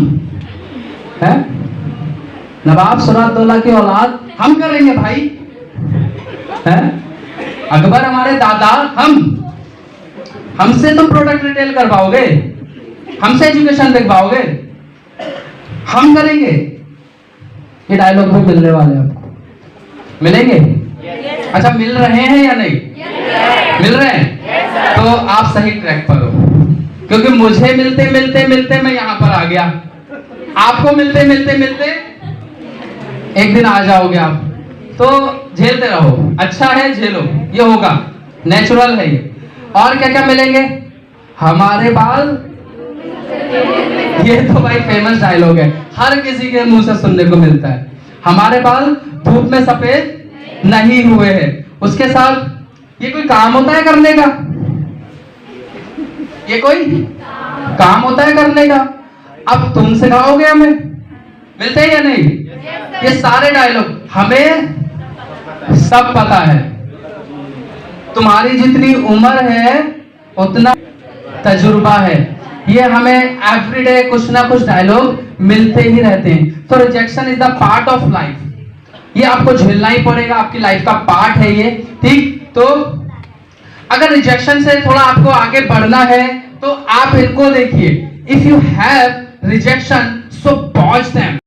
है नवाब सुरातौला की औलाद, हम करेंगे भाई, है अकबर हमारे दादा, हमसे तुम प्रोडक्ट रिटेल कर पाओगे, हमसे एजुकेशन देख पाओगे, हम करेंगे। ये डायलॉग भी मिलने वाले हैं आपको, मिलेंगे? अच्छा मिल रहे हैं या नहीं? मिल रहे हैं? तो आप सही ट्रैक पर हो, क्योंकि मुझे मिलते मिलते मिलते मैं यहां पर आ गया, आपको मिलते मिलते मिलते एक दिन आ जाओगे आप। तो झेलते रहो, अच्छा है झेलो, ये होगा, नेचुरल है ये। और क्या क्या मिलेंगे? हमारे बाल, ये तो भाई फेमस डायलॉग है, हर किसी के मुंह से सुनने को मिलता है। हमारे बाल धूप में सफेद नहीं हुए हैं। उसके साथ ये कोई काम होता है करने का? ये कोई काम होता है करने का? अब तुम सिखाओगे हमें, मिलते हैं या नहीं? ये सारे डायलॉग हमें सब पता है। तुम्हारी जितनी उम्र है उतना तजुर्बा है। ये हमें एवरीडे कुछ ना कुछ डायलॉग मिलते ही रहते हैं। तो rejection is the part of life, ये आपको झेलना ही पड़ेगा, आपकी लाइफ का पार्ट है ये, ठीक? तो अगर रिजेक्शन से थोड़ा आपको आगे बढ़ना है तो आप इनको देखिए। If you have rejection so pause them.